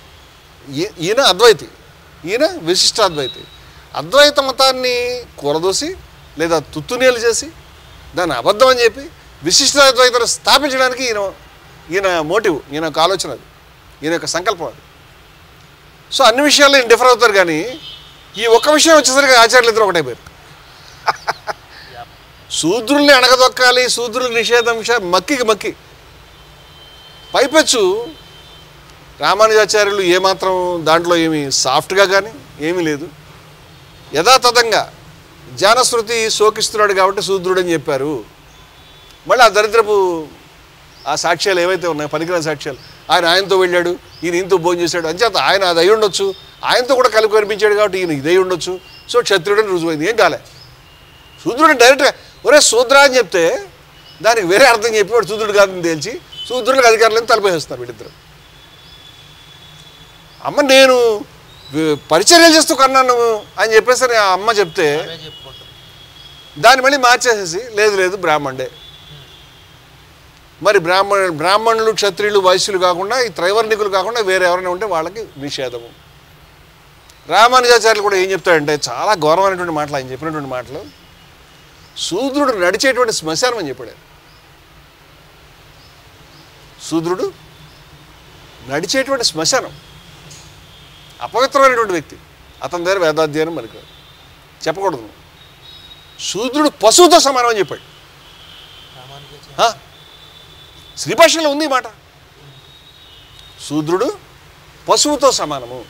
ఈయన అద్వైతి, ఈయన విశిష్టాద్వైతి. అద్వైత మతాన్ని కూరదోసి లేదా తుత్తునేలు చేసి దాన్ని అబద్ధం అని చెప్పి విశిష్టాద్వైతాన్ని స్థాపించడానికి ఈయన మోటివ్, ఈయన ఒక ఆలోచన అది, ఈయన యొక్క సంకల్పం అది. సో అన్ని విషయాల్లో ఈయన డిఫర్ అవుతారు. కానీ ఈ ఒక్క విషయం వచ్చేసరికి ఆచార్యులు ఇద్దరు ఒకటైపోయారు. శూద్రుల్ని అణగదొక్కాలి, శూద్రుల నిషేధం విషయం మక్కి పైపెచ్చు రామానుజాచార్యులు ఏమాత్రం దాంట్లో ఏమి సాఫ్ట్గా కానీ ఏమీ లేదు, యథాతథంగా జానశ్రుతి శోకిస్తున్నాడు కాబట్టి శూద్రుడని చెప్పారు. మళ్ళీ ఆ దరిద్రపు ఆ సాక్ష్యాలు ఏవైతే ఉన్నాయో పనికిరాని సాక్ష్యాలు, ఆయనతో వెళ్ళాడు, ఈయన ఈయనతో భోజనం చేశాడు అంచేత ఆయన అది అయి ఉండొచ్చు, ఆయనతో కూడా కలిపి కనిపించాడు కాబట్టి ఈయన ఇదై ఉండొచ్చు, సో క్షత్రియుడని రుజువైంది. ఏం కాలే. శూద్రుడు డైరెక్ట్గా ఒరే శూద్ర అని చెప్తే దానికి వేరే అర్థం చెప్పి వాడు శూద్రుడు కాదని తేల్చి శూద్రులకు అధికారులను తలపేస్తున్నారు వీళ్ళిద్దరు. అమ్మ నేను పరిచర్యలు చేస్తూ కన్నాను అని చెప్పేసి ఆ అమ్మ చెప్తే దాన్ని మళ్ళీ మార్చేసేసి లేదు బ్రాహ్మణుడే. మరి బ్రాహ్మణులు క్షత్రియులు వైశ్యులు కాకుండా ఈ త్రైవర్ణికులు కాకుండా వేరే ఎవరైనా ఉంటే వాళ్ళకి నిషేధము. రామానుజాచార్యులు కూడా ఏం చెప్తాడంటే చాలా ఘోరమైనటువంటి మాటలు ఆయన చెప్పినటువంటి మాటలు, శూద్రుడు నడిచేటువంటి శ్మశానం అని చెప్పాడు. శూద్రుడు నడిచేటువంటి శ్మశానం, అపవిత్రమైనటువంటి వ్యక్తి, అతని దగ్గర వేదాధ్యయనం మనకు చెప్పకూడదు. శూద్రుడు పశువుతో సమానం అని చెప్పాడు. శ్రీభాష్యంలో ఉంది ఈ మాట, శూద్రుడు పశువుతో సమానము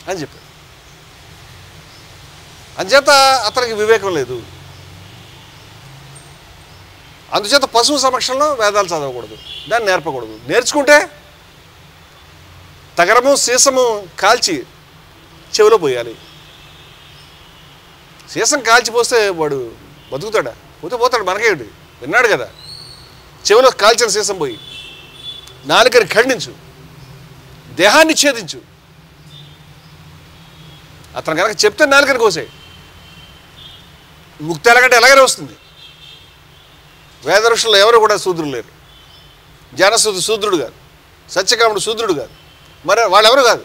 అని చెప్పాడు. అందుచేత అతనికి వివేకం లేదు, అందుచేత పశువు సమక్షంలో వేదాలు చదవకూడదు, దాన్ని నేర్పకూడదు. నేర్చుకుంటే తగరము సీసము కాల్చి చెవిలో పోయాలి. సీసం కాల్చిపోస్తే వాడు బతుకుతాడా? పోతాడు, మనకేమిటి, విన్నాడు కదా. చెవిలో కాల్చిన సీసం పోయి నాలుకని ఖండించు, దేహాన్ని ఛేదించు. అతను కనుక చెప్తే నాలుకని కోసాయి, ముక్తి ఎలాగంటే ఎలాగనే వస్తుంది. వేద ఋషుల్లో ఎవరు కూడా శూద్రులు లేరు. జానశ్రుతి శూద్రుడు కాదు, సత్యకాముడు శూద్రుడు కాదు, మరి వాళ్ళెవరు కాదు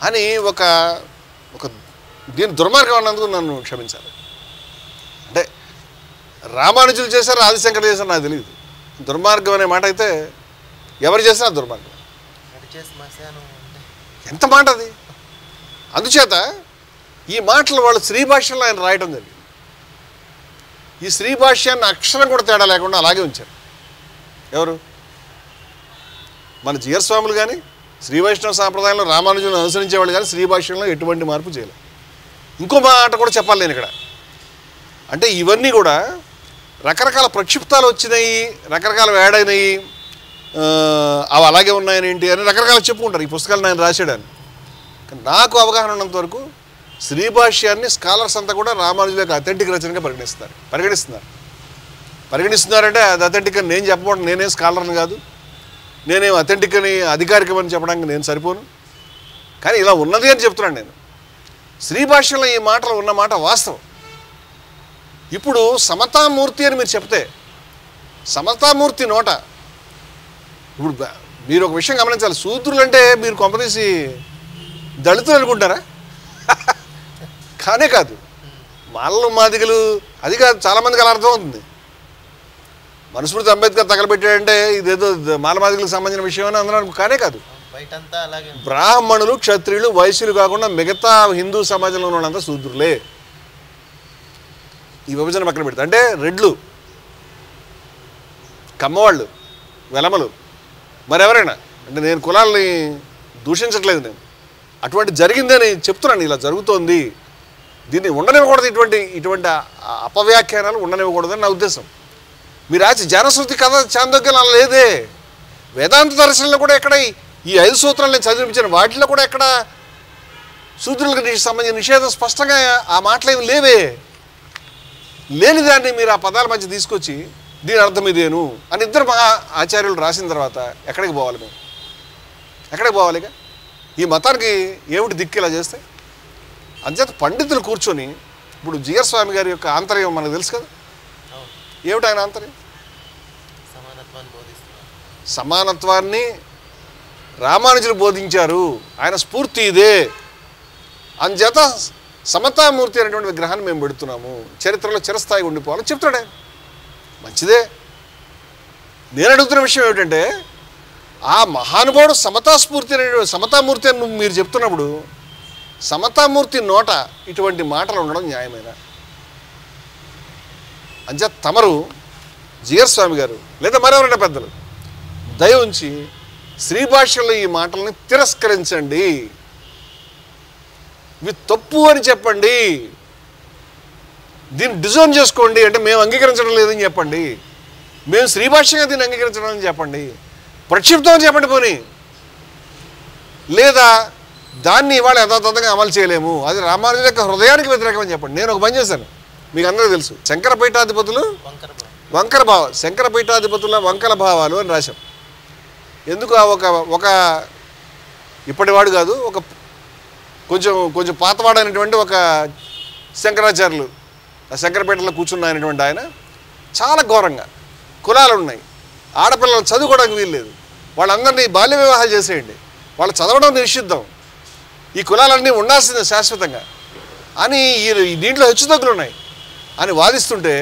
అని ఒక దీని దుర్మార్గం అన్నందుకు నన్ను క్షమించాలి. అంటే రామానుజులు చేశారు, ఆదిశంకర్ చేశారు నాకు తెలియదు. దుర్మార్గం అనే మాట అయితే ఎవరు చేసినా దుర్మార్గం. ఎంత మాట అది. అందుచేత ఈ మాటలు వాళ్ళు శ్రీభాష్యంలో ఆయన రాయటం జరిగింది. ఈ శ్రీభాష్యాన్ని అక్షరం కూడా తేడా లేకుండా అలాగే ఉంచారు. ఎవరు? మన జీయర్ స్వాములు కానీ శ్రీవైష్ణవ సాంప్రదాయంలో రామానుజులను అనుసరించేవాళ్ళు కానీ శ్రీభాష్యంలో ఎటువంటి మార్పు చేయలేదు. ఇంకో మాట కూడా చెప్పాలి నేను ఇక్కడ. అంటే ఇవన్నీ కూడా రకరకాల ప్రక్షిప్తాలు వచ్చినాయి, రకరకాల వేడైనాయి, అవి అలాగే ఉన్నాయని ఏంటి అని రకరకాల చెప్పుకుంటారు ఈ పుస్తకాలను ఆయన రాసాడని. నాకు అవగాహన ఉన్నంత వరకు శ్రీభాష్యాన్ని స్కాలర్స్ అంతా కూడా రామానుజుల యొక్క అథెంటిక్ రచనగా పరిగణిస్తున్నారంటే అది అథెంటిక్ అని నేను చెప్పబోను. నేనేం స్కాలర్ని కాదు, నేనేం అథెంటిక్ అని అధికారికమని చెప్పడానికి నేను సరిపోను. కానీ ఇలా ఉన్నది అని చెప్తున్నాను నేను. శ్రీభాష్యంలో ఈ మాటలు ఉన్న మాట వాస్తవం. ఇప్పుడు సమతామూర్తి అని మీరు చెప్తే సమతామూర్తి నోట ఇప్పుడు మీరు ఒక విషయం గమనించాలి. శూద్రులు అంటే మీరు కొంపదీసి దళితులు అనుకుంటారా? కానే కాదు. మాలలు మాదిగలు అది కాదు. చాలామందికి అలా అర్థం అవుతుంది. మనుస్మృతి అంబేద్కర్ తగలబెట్టాడంటే ఇదేదో మాలమాదిగలకు సంబంధించిన విషయం అని అందరూ కానే కాదు. బ్రాహ్మణులు క్షత్రియులు వైశ్యులు కాకుండా మిగతా హిందూ సమాజంలో ఉన్నంత శూద్రులే. ఈ విభజన పక్కన పెడతా. అంటే రెడ్లు, కమ్మవాళ్ళు, వెలమలు, మరెవరైనా, అంటే నేను కులాలని దూషించట్లేదు. నేను అటువంటి జరిగిందని చెప్తున్నాను. ఇలా జరుగుతోంది, దీన్ని ఉండనివ్వకూడదు, ఇటువంటి అపవ్యాఖ్యానాలు ఉండనివ్వకూడదని నా ఉద్దేశం. మీరు రాసి జనశ్రుతి కథ చాందోగ్యం అలా లేదే. వేదాంత దర్శనంలో కూడా ఎక్కడ ఈ 5 సూత్రాలు నేను చదివించాను, వాటిలో కూడా ఎక్కడ శూద్రులకు సంబంధించిన నిషేధం స్పష్టంగా ఆ మాటలేమి లేవే. లేని దాన్ని మీరు ఆ పదాల మధ్య తీసుకొచ్చి దీని అర్థం ఇదేను అని ఇద్దరు మహా ఆచార్యులు రాసిన తర్వాత ఎక్కడికి పోవాలి మేము? ఎక్కడికి పోవాలిగా? ఈ మతానికి ఏమిటి దిక్కు ఇలా చేస్తే? అంచేత పండితులు కూర్చొని, ఇప్పుడు జిఆర్ స్వామి గారి యొక్క ఆంతర్యం మనకు తెలుసు కదా, ఏమిటి ఆయన ఆంతర్యం? సమానత్వాన్ని రామానుజులు బోధించారు, ఆయన స్ఫూర్తి ఇదే. అంచేత సమతామూర్తి అనేటువంటి విగ్రహాన్ని మేము పెడుతున్నాము, చరిత్రలో చిరస్థాయిగా ఉండిపోవాలని చెప్తాడు ఆయన. మంచిదే. నేను అడుగుతున్న విషయం ఏమిటంటే, ఆ మహానుభావుడు సమతామూర్తి అని మీరు చెప్తున్నప్పుడు సమతామూర్తి నోట ఇటువంటి మాటలు ఉండడం న్యాయమేనా? అంచేత తమరు జిఆర్ స్వామి గారు లేదా మరెవరైనా పెద్దలు దయ ఉంచి శ్రీభాష్యంలో ఈ మాటల్ని తిరస్కరించండి, ఇవి తప్పు అని చెప్పండి, దీన్ని డిజోన్ చేసుకోండి. అంటే మేము అంగీకరించడం లేదని చెప్పండి, మేము శ్రీభాష్యంగా దీన్ని అంగీకరించడం అని చెప్పండి, ప్రక్షిప్తం అని చెప్పండి. పోనీ లేదా దాన్ని ఇవాళ యథాతథంగా అమలు చేయలేము, అది రామానుజుల యొక్క హృదయానికి వ్యతిరేకమని చెప్పండి. నేను ఒక పని చేశాను, మీకు అందరూ తెలుసు, శంకరపీఠాధిపతులు శంకరపీఠాధిపతుల వంకల భావాలు అని రాశాం. ఎందుకు ఒక ఇప్పటివాడు కాదు, ఒక కొంచెం పాతవాడైనటువంటి ఒక శంకరాచార్యులు ఆ శంకరపేటలో కూర్చున్న అయినటువంటి ఆయన చాలా ఘోరంగా, కులాలు ఉన్నాయి, ఆడపిల్లలు చదువుకోవడానికి వీల్లేదు, వాళ్ళందరినీ బాల్య వివాహాలు చేసేయండి, వాళ్ళు చదవడం నిషిద్ధం, ఈ కులాలన్నీ ఉండాల్సిందే శాశ్వతంగా అని దీంట్లో హెచ్చుతగ్గులు ఉన్నాయి అని వాదిస్తుంటే,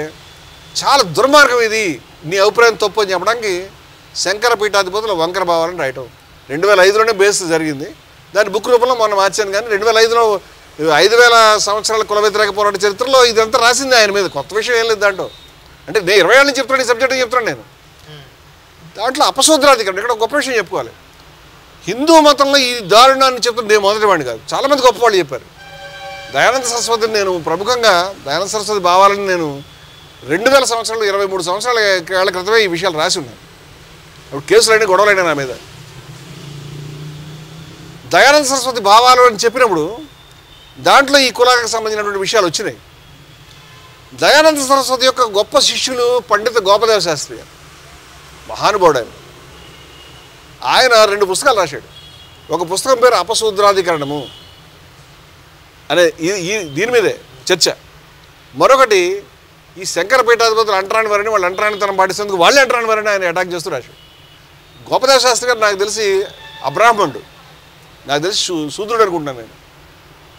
చాలా దుర్మార్గం ఇది, నీ అభిప్రాయం తప్పు అని చెప్పడానికి శంకరపీఠాధిపతుల వంకర భావాలని రాయటం 2005లోనే బేస్ జరిగింది. దాని బుక్ రూపంలో మొన్న మార్చాను. కానీ 2005లో 5000 సంవత్సరాల కుల వ్యతిరేక పోరాట చరిత్రలో ఇదంతా రాసింది ఆయన మీద, కొత్త విషయం ఏం లేదు దాంట్లో. అంటే నేను 20 ఏళ్ళ నుంచి చెప్తున్నాను, ఈ సబ్జెక్ట్ చెప్తున్నాను నేను. దాంట్లో అపశూద్రాధికరణ, ఇక్కడ గొప్ప విషయం చెప్పుకోవాలి. హిందూ మతంలో ఈ దారుణాన్ని చెప్తున్న నేను మొదటివాడిని కాదు, చాలామంది గొప్పవాళ్ళు చెప్పారు. దయానంద సరస్వతిని నేను ప్రముఖంగా, దయానంద సరస్వతి భావాలని నేను 2000 సంవత్సరాలు 23 సంవత్సరాల ఏళ్ల క్రితమే ఈ విషయాలు రాసి ఉన్నాను. అప్పుడు కేసులైనా గొడవలైనా నా మీద. దయానంద సరస్వతి భావాలు అని చెప్పినప్పుడు దాంట్లో ఈ కులాలకు సంబంధించినటువంటి విషయాలు వచ్చినాయి. దయానంద సరస్వతి యొక్క గొప్ప శిష్యులు పండిత గోపదేవ శాస్త్రి గారు, మహానుభావుడు ఆయన 2 పుస్తకాలు రాశాడు. ఒక పుస్తకం పేరు అపశూద్రాధికరణము అనే దీని మీదే చర్చ. మరొకటి ఈ శంకరపీఠాధిపతులు అంటరాని వారిని, వాళ్ళు అంటరానితనం పాటిస్తేందుకు వాళ్ళే అంటరాని వారిని ఆయన అటాక్ చేస్తూ రాశాడు. గోపదేవ శాస్త్రి గారు నాకు తెలిసి అబ్రాహ్మణుడు, నాకు తెలిసి శూద్రుడు అనుకుంటున్నాను నేను.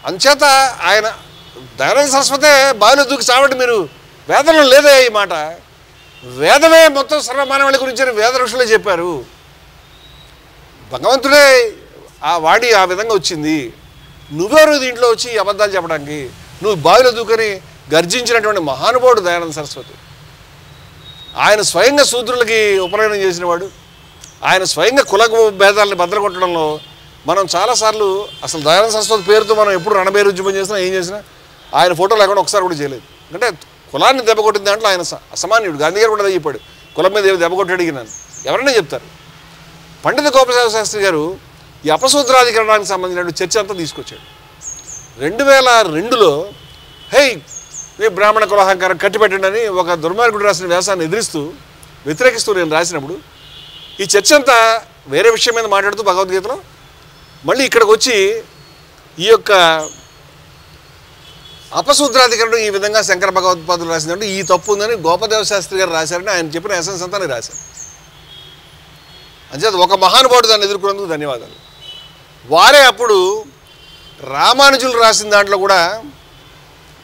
అంచేత ఆయన దయానంద సరస్వతే బావిలో దూకి చావండి మీరు, వేదంలో లేదే ఈ మాట, వేదమే మొత్తం సర్వమానవాళి గురించి వేద ఋషులే చెప్పారు, భగవంతుడే వాడి ఆ విధంగా వచ్చింది, నువ్వెవరు దీంట్లో వచ్చి అబద్ధాలు చెప్పడానికి, నువ్వు బావిలో దూకని గర్జించినటువంటి మహానుభావుడు దయానంద సరస్వతి. ఆయన స్వయంగా శూద్రులకి ఉపనయనం చేసినవాడు, ఆయన స్వయంగా కుల భేదాలను భద్రకొట్టడంలో మనం చాలాసార్లు అసలు దయానంద సరస్వతి పేరుతో మనం ఎప్పుడు రణబేరుద్యమం చేసినా ఏం చేసినా ఆయన ఫోటో లేకుండా ఒకసారి కూడా చేయలేదు. అంటే కులాన్ని దెబ్బ కొట్టిన దాంట్లో ఆయన అసామాన్యుడు. గాంధీ గారు కూడా చెప్పాడు, కులం మీద ఏమి దెబ్బ కొట్టి అడిగినాను, ఎవరైనా చెప్తారు. పండిత గోపదేవ శాస్త్రి గారు ఈ అపశూద్రాధికరణానికి సంబంధించిన చర్చ అంతా తీసుకొచ్చాడు. 2002లో హే ఈ బ్రాహ్మణ కులహంకారం కట్టిపెట్టండి అని ఒక దుర్మార్గుడు రాసిన వ్యాసాన్ని వ్యతిరేకిస్తూ నేను రాసినప్పుడు ఈ చర్చ అంతా వేరే విషయం మీద మాట్లాడుతూ భగవద్గీతలో మళ్ళీ ఇక్కడికి వచ్చి ఈ యొక్క అపశూద్రాధికరణం ఈ విధంగా శంకర భగవత్పాదులు రాసినట్టు ఈ తప్పు ఉందని గోపదేవ శాస్త్రి గారు రాశారని ఆయన చెప్పిన ఎసెన్స్ అంతా నేను రాశాను. అంచేత ఒక మహానుభావుడు దాన్ని ఎదుర్కొన్నందుకు ధన్యవాదాలు. వారే అప్పుడు రామానుజులు రాసిన దాంట్లో కూడా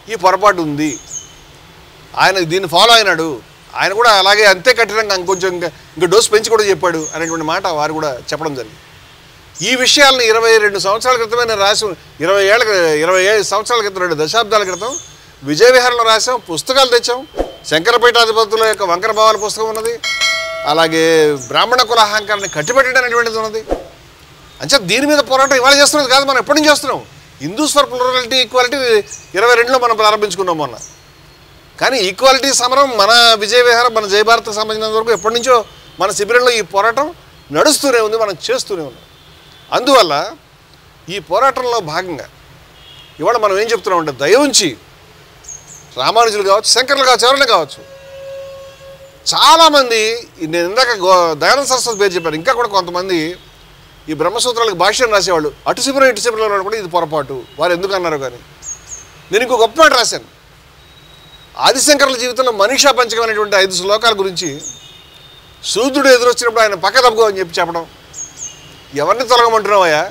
ఈ పొరపాటు ఉంది, ఆయన దీన్ని ఫాలో అయినాడు, ఆయన కూడా అలాగే అంతే కఠినంగా ఇంకొంచెం ఇంకా డోస్ పెంచి కూడా చెప్పాడు అనేటువంటి మాట వారు కూడా చెప్పడం జరిగింది. ఈ విషయాలను 22 సంవత్సరాల క్రితమే నేను రాసి 27 సంవత్సరాల క్రితం 2 దశాబ్దాల క్రితం విజయవిహారంలో రాసాం, పుస్తకాలు తెచ్చాం. శంకరపీఠాధిపతుల యొక్క వంకర భావాల పుస్తకం ఉన్నది, అలాగే బ్రాహ్మణ కుల అహంకారాన్ని కట్టిపెట్టడం అనేటువంటిది ఉన్నది. అంటే దీని మీద పోరాటం ఇవాళ చేస్తున్నది కాదు, మనం ఎప్పటి నుంచి చేస్తున్నాం. హిందూస్ ఫర్ ప్లూరాలిటీ ఈక్వాలిటీ 22లో మనం ప్రారంభించుకున్నాం మొన్న. కానీ ఈక్వాలిటీ సమరం మన విజయ విహారం, మన జయభారత్కి సంబంధించినంత వరకు ఎప్పటి నుంచో మన శిబిరంలో ఈ పోరాటం నడుస్తూనే ఉంది, మనం చేస్తూనే ఉన్నాం. అందువల్ల ఈ పోరాటంలో భాగంగా ఇవాళ మనం ఏం చెప్తున్నామంటే, దయ ఉంచి రామానుజులు కావచ్చు, శంకర్లు కావచ్చు, ఎవరైనా కావచ్చు, చాలామంది నేను ఇందాక దయానంద సరస్వతి పేరు చెప్పాను, ఇంకా కూడా కొంతమంది ఈ బ్రహ్మసూత్రాలకు భాష్యం రాసేవాళ్ళు అటు శిబిరం ఇటు శిబిరంలో కూడా ఇది పొరపాటు, వారు ఎందుకు అన్నారు. కానీ నేను ఇంకో గొప్ప మాట రాశాను. ఆదిశంకరుల జీవితంలో మనీషా పంచకం అనేటువంటి 5 శ్లోకాల గురించి సూర్యుడు ఎదురొచ్చినప్పుడు ఆయన పక్క తప్పుకో అని చెప్పడం. ఎవరిని తొలగమంటున్నావయ్యా,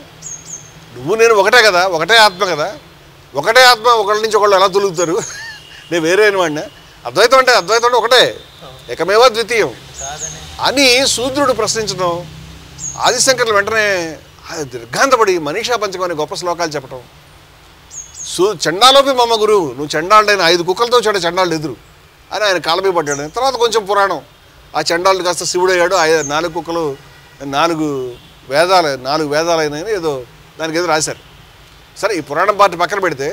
నువ్వు నేను ఒకటే కదా, ఒకటే ఆత్మ కదా, ఒకటే ఆత్మ ఒకళ్ళ నుంచి ఒకళ్ళు ఎలా తొలుగుతారు, నేను వేరే వాడినా, అద్వైతం అంటే ఒకటే, ఏకమేవ ద్వితీయం అని సూర్యుడు ప్రశ్నించడం. ఆదిశంకర్లు వెంటనే దిర్ఘాంతపడి మనీషా పంచకం అనే గొప్ప శ్లోకాలు చెప్పడం. చండాలోపి మమ్మ గురువు, నువ్వు చండాలుడైన 5 కుక్కలతో చెడు చండాలు ఎదురు అని ఆయన కాలమీ పడ్డాడు. తర్వాత కొంచెం పురాణం, ఆ చండాలుడు కాస్త శివుడు అయ్యాడు, 4 కుక్కలు 4 వేదాలైనాయని ఏదో దానికి ఏదో రాశారు. సరే, ఈ పురాణం పార్టీ పక్కన పెడితే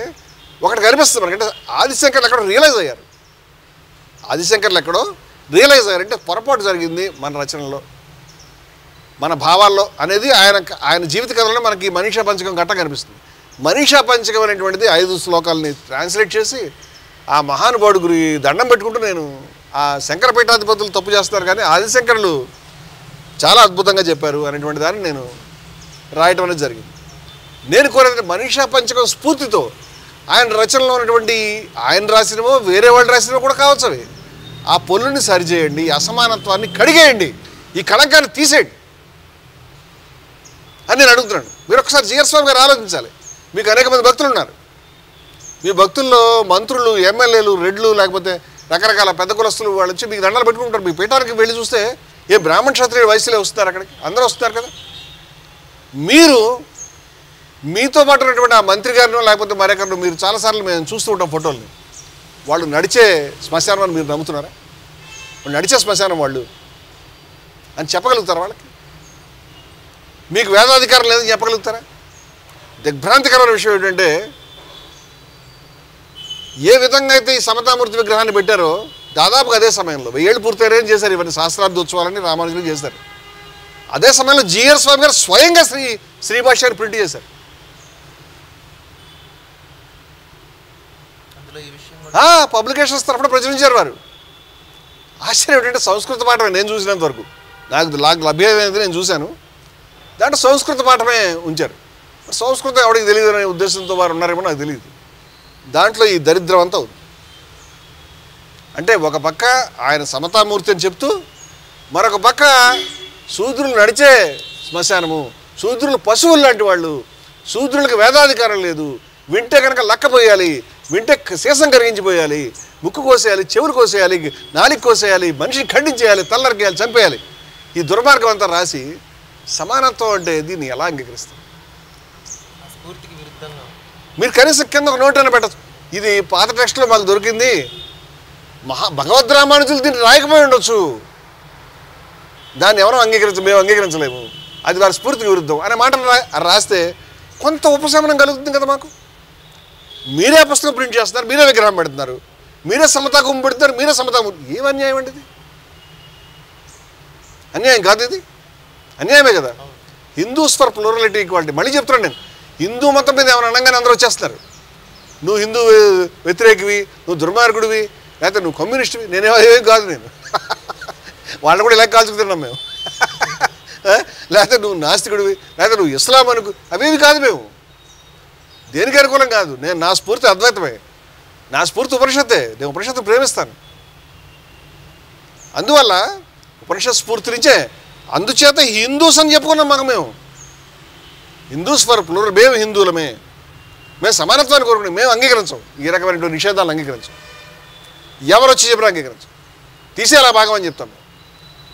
ఒకటి కనిపిస్తుంది మనకంటే, ఆదిశంకర్లు ఎక్కడో రియలైజ్ అయ్యారు. ఆదిశంకర్లు ఎక్కడో రియలైజ్ అయ్యారంటే పొరపాటు జరిగింది మన రచనలో, మన భావాల్లో అనేది ఆయన జీవిత కథలో మనకి మనీషా పంచకం ఘట్టం కనిపిస్తుంది. మనీషా పంచకం అనేటువంటిది 5 శ్లోకాలని ట్రాన్స్లేట్ చేసి ఆ మహానుభావుడు గురి దండం పెట్టుకుంటూ, నేను ఆ శంకర పీఠాధిపతులు తప్పు చేస్తారు కానీ ఆదిశంకరులు చాలా అద్భుతంగా చెప్పారు అనేటువంటి దాన్ని నేను రాయటం అనేది జరిగింది. నేను కోరేది మనీషా పంచకం స్ఫూర్తితో ఆయన రచనలో ఉన్నటువంటి, ఆయన రాసినవో వేరే వాళ్ళు రాసినవో కూడా కావచ్చు, అవి ఆ పొల్లుని సరిచేయండి, ఈ అసమానత్వాన్ని కడిగేయండి, ఈ కళంకాన్ని తీసేయండి అని నేను అడుగుతున్నాను. మీరు ఒకసారి జీఆర్ స్వామి గారు ఆలోచించాలి. మీకు అనేక మంది భక్తులు ఉన్నారు. మీ భక్తుల్లో మంత్రులు, ఎమ్మెల్యేలు, రెడ్లు, లేకపోతే రకరకాల పెద్ద కులస్తులు వాళ్ళు వచ్చి మీకు దండాలు పెట్టుకుంటారు. మీ పీఠానికి వెళ్ళి చూస్తే ఏ బ్రాహ్మణ క్షత్రియ వయసులే వస్తున్నారు, అక్కడికి అందరూ వస్తున్నారు కదా. మీరు మీతో పాటు ఉన్నటువంటి ఆ మంత్రి గారినో లేకపోతే మరెక్కడో మీరు చాలాసార్లు మేము చూస్తూ ఉంటాం ఫోటోల్ని, వాళ్ళు నడిచే శ్మశానం అని మీరు నమ్ముతున్నారా? వాళ్ళు నడిచే శ్మశానం వాళ్ళు అని చెప్పగలుగుతారా? వాళ్ళకి మీకు వేదాధికారం లేదని చెప్పగలుగుతారా? దిగ్భ్రాంతికరమైన విషయం ఏంటంటే, ఏ విధంగా అయితే ఈ సమతామూర్తి విగ్రహాన్ని పెట్టారో దాదాపుగా అదే సమయంలో 1000 ఏళ్ళు పూర్తయ్యేం చేశారు. ఇవన్నీ శాస్త్రార్థ ఉత్సవాలని రామానుజులు చేశారు. అదే సమయంలో జీఆర్ స్వామి గారు స్వయంగా శ్రీభాష్యాన్ని ప్రింట్ చేశారు. పబ్లికేషన్స్ తరఫున ప్రచురించారు వారు. ఆశ్చర్యం ఏంటంటే, సంస్కృత పాఠమే నేను చూసినంత వరకు, నాకు లభ్యమైనది నేను చూశాను, దాంట్లో సంస్కృత పాఠమే ఉంచారు. సంస్కృతం ఎవరికి తెలియదు అనే ఉద్దేశంతో వారు ఉన్నారేమో నాకు తెలియదు. దాంట్లో ఈ దరిద్రం అంతా ఉంది. అంటే ఒక పక్క ఆయన సమతామూర్తి అని చెప్తూ, మరొక పక్క శూద్రులు నడిచే శ్మశానము, శూద్రులు పశువులు లాంటి వాళ్ళు, శూద్రులకు వేదాధికారం లేదు, వింటే కనుక లక్కపోయాలి, వింటే శేషం కరిగించిపోయాలి, ముక్కు కోసేయాలి, చెవులు కోసేయాలి, నాలిక కోసేయాలి, మనిషిని ఖండించేయాలి, తల్లరికేయాలి, చంపేయాలి, ఈ దుర్మార్గం అంతా రాసి సమానత్వం అంటే దీన్ని ఎలా అంగీకరిస్తారు? మీరు కనీసం కింద ఒక నోట్ అని పెట్టచ్చు, ఇది పాత టెక్స్ట్లో మాకు దొరికింది, భగవద్ రామానుజులు దీన్ని రాయకపోయి ఉండొచ్చు, దాన్ని ఎవరో మేము అంగీకరించలేము, అది వారి స్ఫూర్తికి విరుద్ధం అనే మాటలు రాస్తే కొంత ఉపశమనం కలుగుతుంది కదా మాకు. మీరే పుస్తకం ప్రింట్ చేస్తున్నారు, మీరే విగ్రహం పెడుతున్నారు, మీరే సమతాకం పెడుతున్నారు, మీరే సమతాకం. ఏం అన్యాయం అండి ఇది? అన్యాయం కాదు ఇది, అన్యాయమే కదా. హిందూస్ ఫర్ ప్లూరాలిటీ ఈక్వాలిటీ, మళ్ళీ చెప్తున్నాను నేను, హిందూ మతం మీద ఏమైనా అనగానే అందరూ వచ్చేస్తారు, నువ్వు హిందూ వ్యతిరేకివి, నువ్వు దుర్మార్గుడివి, లేకపోతే నువ్వు కమ్యూనిస్ట్వి. నేనేం కాదు, నేను వాళ్ళని కూడా ఇలా కాల్చుకుతున్నాం మేము, లేకపోతే నువ్వు నాస్తికుడివి, లేకపోతే నువ్వు ఇస్లాం అనుకు, అవేవి కాదు. మేము దేనికి అనుకూలం కాదు. నా స్ఫూర్తి అద్వైతమే, నా స్ఫూర్తి ఉపనిషత్తే, నేను ఉపనిషత్తు ప్రేమిస్తాను. అందువల్ల ఉపనిషత్ స్ఫూర్తి నుంచే, అందుచేత హిందూస్ అని చెప్పుకున్నాం మాకు. మేము హిందూస్ ఫర్ ప్లూరల్, మేము హిందువులమే, మేము సమానత్వాన్ని కోరుకున్నాం, మేము అంగీకరించాం, ఈ రకమైనటువంటి నిషేధాలను అంగీకరించాం, ఎవరు వచ్చి చెప్పినా అంగీకరించాం, తీసేయాలి ఆ భాగం అని చెప్తాం,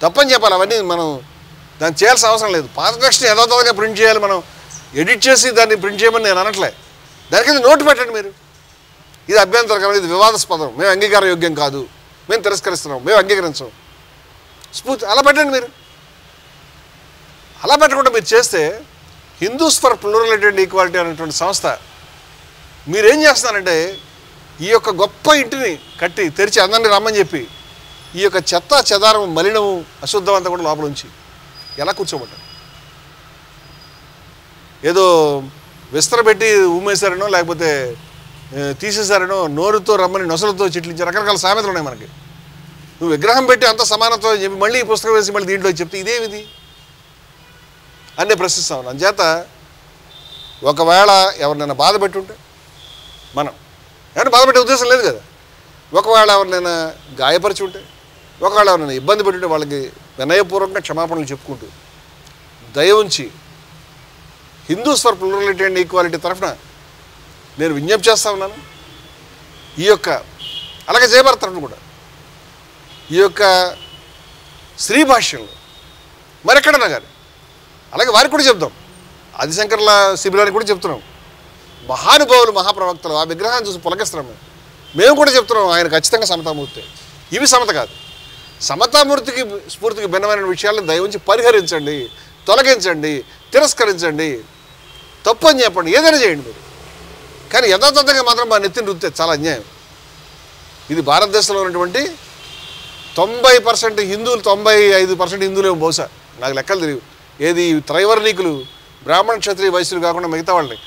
తప్పని చెప్పాలి. అవన్నీ మనం దాన్ని చేయాల్సిన అవసరం లేదు. పాత టెక్స్ట్ని యథాతథంగా ప్రింట్ చేయాలి, మనం ఎడిట్ చేసి దాన్ని ప్రింట్ చేయమని నేను అనట్లే. దానికి నోటు పెట్టండి మీరు, ఇది అభ్యంతరకరం, ఇది వివాదాస్పదం, మేము అంగీకార యోగ్యం కాదు, మేము తిరస్కరిస్తున్నాం, మేము అంగీకరించాం, స్ఫూర్తి అలా పెట్టండి మీరు. అలా పెట్టకుండా మీరు చేస్తే Hindus for plurality and equality అనేటువంటి సంస్థ మీరేం చేస్తున్నారంటే ఈ యొక్క గొప్ప ఇంటిని కట్టి తెరిచి అందరినీ రమ్మని చెప్పి ఈ యొక్క చెత్త చెదారం మలినము అశుద్ధం అంతా కూడా లోపల ఉంచి ఎలా కూర్చోబట్టారు? ఏదో విస్తరబెట్టి ఉమ్మేశారనో లేకపోతే తీసేశారనో నోరుతో రమ్మని నొసలతో చిట్లించి రకరకాల సామెతలు ఉన్నాయి మనకి. నువ్వు విగ్రహం పెట్టి అంత సమానత్వం చెప్పి మళ్ళీ ఈ పుస్తకం వేసి మళ్ళీ దీంట్లో చెప్తే ఇదేమిది అన్నీ ప్రశ్నిస్తాం. అంచేత ఒకవేళ ఎవరినైనా బాధ పెట్టుంటే మనం ఏమన్నా బాధ పెట్టే ఉద్దేశం లేదు కదా. ఒకవేళ ఎవరినైనా గాయపరిచి ఉంటే, ఒకవేళ ఎవరినైనా ఇబ్బంది పెట్టుంటే వాళ్ళకి వినయపూర్వకంగా క్షమాపణలు చెప్పుకుంటూ దయ ఉంచి Hindus for plurality and equality తరఫున నేను విజ్ఞప్తి చేస్తా ఉన్నాను. ఈ యొక్క అలాగే జయభారత్ తరఫున కూడా ఈ యొక్క స్త్రీ భాష్యంలో మరెక్కడన్నా కానీ అలాగే వారికి కూడా చెప్తాం. ఆదిశంకర్ల శిబిరానికి కూడా చెప్తున్నాం. మహానుభావులు మహాప్రవక్తలు ఆ విగ్రహాన్ని చూసి పులకిస్తున్నాం. మేము కూడా చెప్తున్నాం ఆయన ఖచ్చితంగా సమతామూర్తి. ఇవి సమత కాదు. సమతామూర్తికి స్ఫూర్తికి భిన్నమైన విషయాలను దయ ఉంచి పరిహరించండి, తొలగించండి, తిరస్కరించండి, తప్పు అని చెప్పండి, ఏదైనా చేయండి మీరు. కానీ యథాతథంగా మాత్రం మా నెత్తిని రుద్దితే చాలా అన్యాయం. ఇది భారతదేశంలో ఉన్నటువంటి 90% హిందువులు, 95% హిందువులేమో బహుశా, నాకు లెక్కలు తెలియవు. ఏది త్రైవర్ణికులు బ్రాహ్మణ క్షత్రియ వైశ్యులు కాకుండా మిగతా వాళ్ళని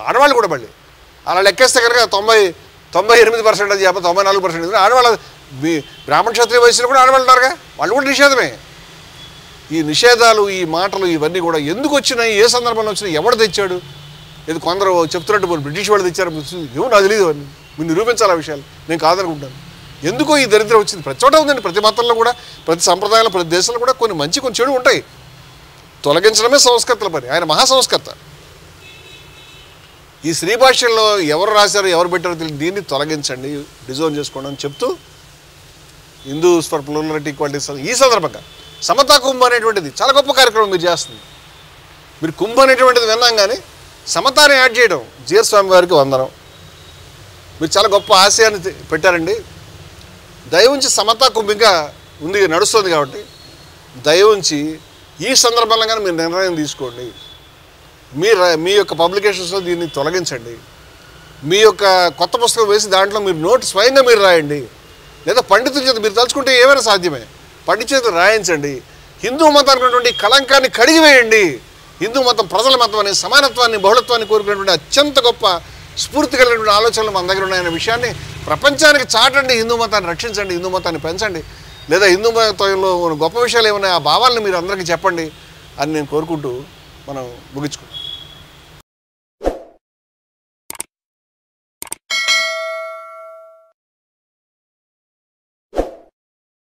ఆడవాళ్ళు కూడా మళ్ళీ అలా లెక్కేస్తే కనుక 98% అని చెప్ప 94% ఆడవాళ్ళ బ్రాహ్మణ క్షత్రియ వైశ్యులు కూడా ఆడవాళ్ళు ఉన్నారుగా, వాళ్ళు కూడా నిషేధమే. ఈ నిషేధాలు, ఈ మాటలు ఇవన్నీ కూడా ఎందుకు వచ్చినాయి, ఏ సందర్భంలో వచ్చినాయి, ఎవడు తెచ్చాడు? ఇది కొందరు చెప్తున్నట్టు బ్రిటిష్ వాళ్ళు తెచ్చారు, ఏమో నాకు తెలియదు. అని మీరు నిరూపించాలి ఆ విషయాలు. నేను కాదనుకుంటాను. ఎందుకో ఈ దరిద్రం వచ్చింది. ప్రతి చోట ఉందండి. ప్రతి మతంలో కూడా, ప్రతి సంప్రదాయంలో, ప్రతి దేశంలో కూడా కొన్ని మంచి కొన్ని చెడు ఉంటాయి. తొలగించడమే సంస్కర్తల పని. ఆయన మహాసంస్కర్త. ఈ స్త్రీ భాష్యంలో ఎవరు రాశారో ఎవరు పెట్టారో తెలియదు. దీన్ని తొలగించండి, డిజోన్ చేసుకోండి అని చెప్తూ హిందూస్ ఫర్ ప్లూరలిటీ ఈక్వాలిటీ ఈ సందర్భంగా సమతా కుంభ అనేటువంటిది చాలా గొప్ప కార్యక్రమం మీరు చేస్తుంది. మీరు కుంభ అనేటువంటిది విన్నాం, కానీ సమతాన్ని యాడ్ చేయడం జీఆర్ స్వామి వారికి వందనం. మీరు చాలా గొప్ప ఆశయాన్ని పెట్టారండి. దయ ఉంచి సమతా కుంభిగా ఉంది, నడుస్తుంది. కాబట్టి దయ ఉంచి ఈ సందర్భంలో కానీ మీరు నిర్ణయం తీసుకోండి. మీ యొక్క పబ్లికేషన్స్లో దీన్ని తొలగించండి. మీ యొక్క కొత్త పుస్తకం వేసి దాంట్లో మీరు నోట్ స్వయంగా మీరు రాయండి. లేదా పండితుల చేత మీరు తలుచుకుంటే ఏమైనా సాధ్యమే. పండితుల చేత రాయించండి. హిందూ మతానికి ఉన్నటువంటి కళంకాన్ని కడిగివేయండి. హిందూ మతం ప్రజల మతం అనే సమానత్వాన్ని, బహుళత్వాన్ని కోరుకునేటువంటి అత్యంత గొప్ప స్ఫూర్తి కలిగినటువంటి ఆలోచనలు మన దగ్గర ఉన్నాయనే విషయాన్ని ప్రపంచానికి చాటండి. హిందూ మతాన్ని రక్షించండి, హిందూ మతాన్ని పెంచండి. లేదా హిందూ మతంలో గొప్ప విషయాలు ఏమన్నాయి ఆ భావాలను మీరు అందరికీ చెప్పండి అని నేను కోరుకుంటూ మనం ముగించుకుంటాం.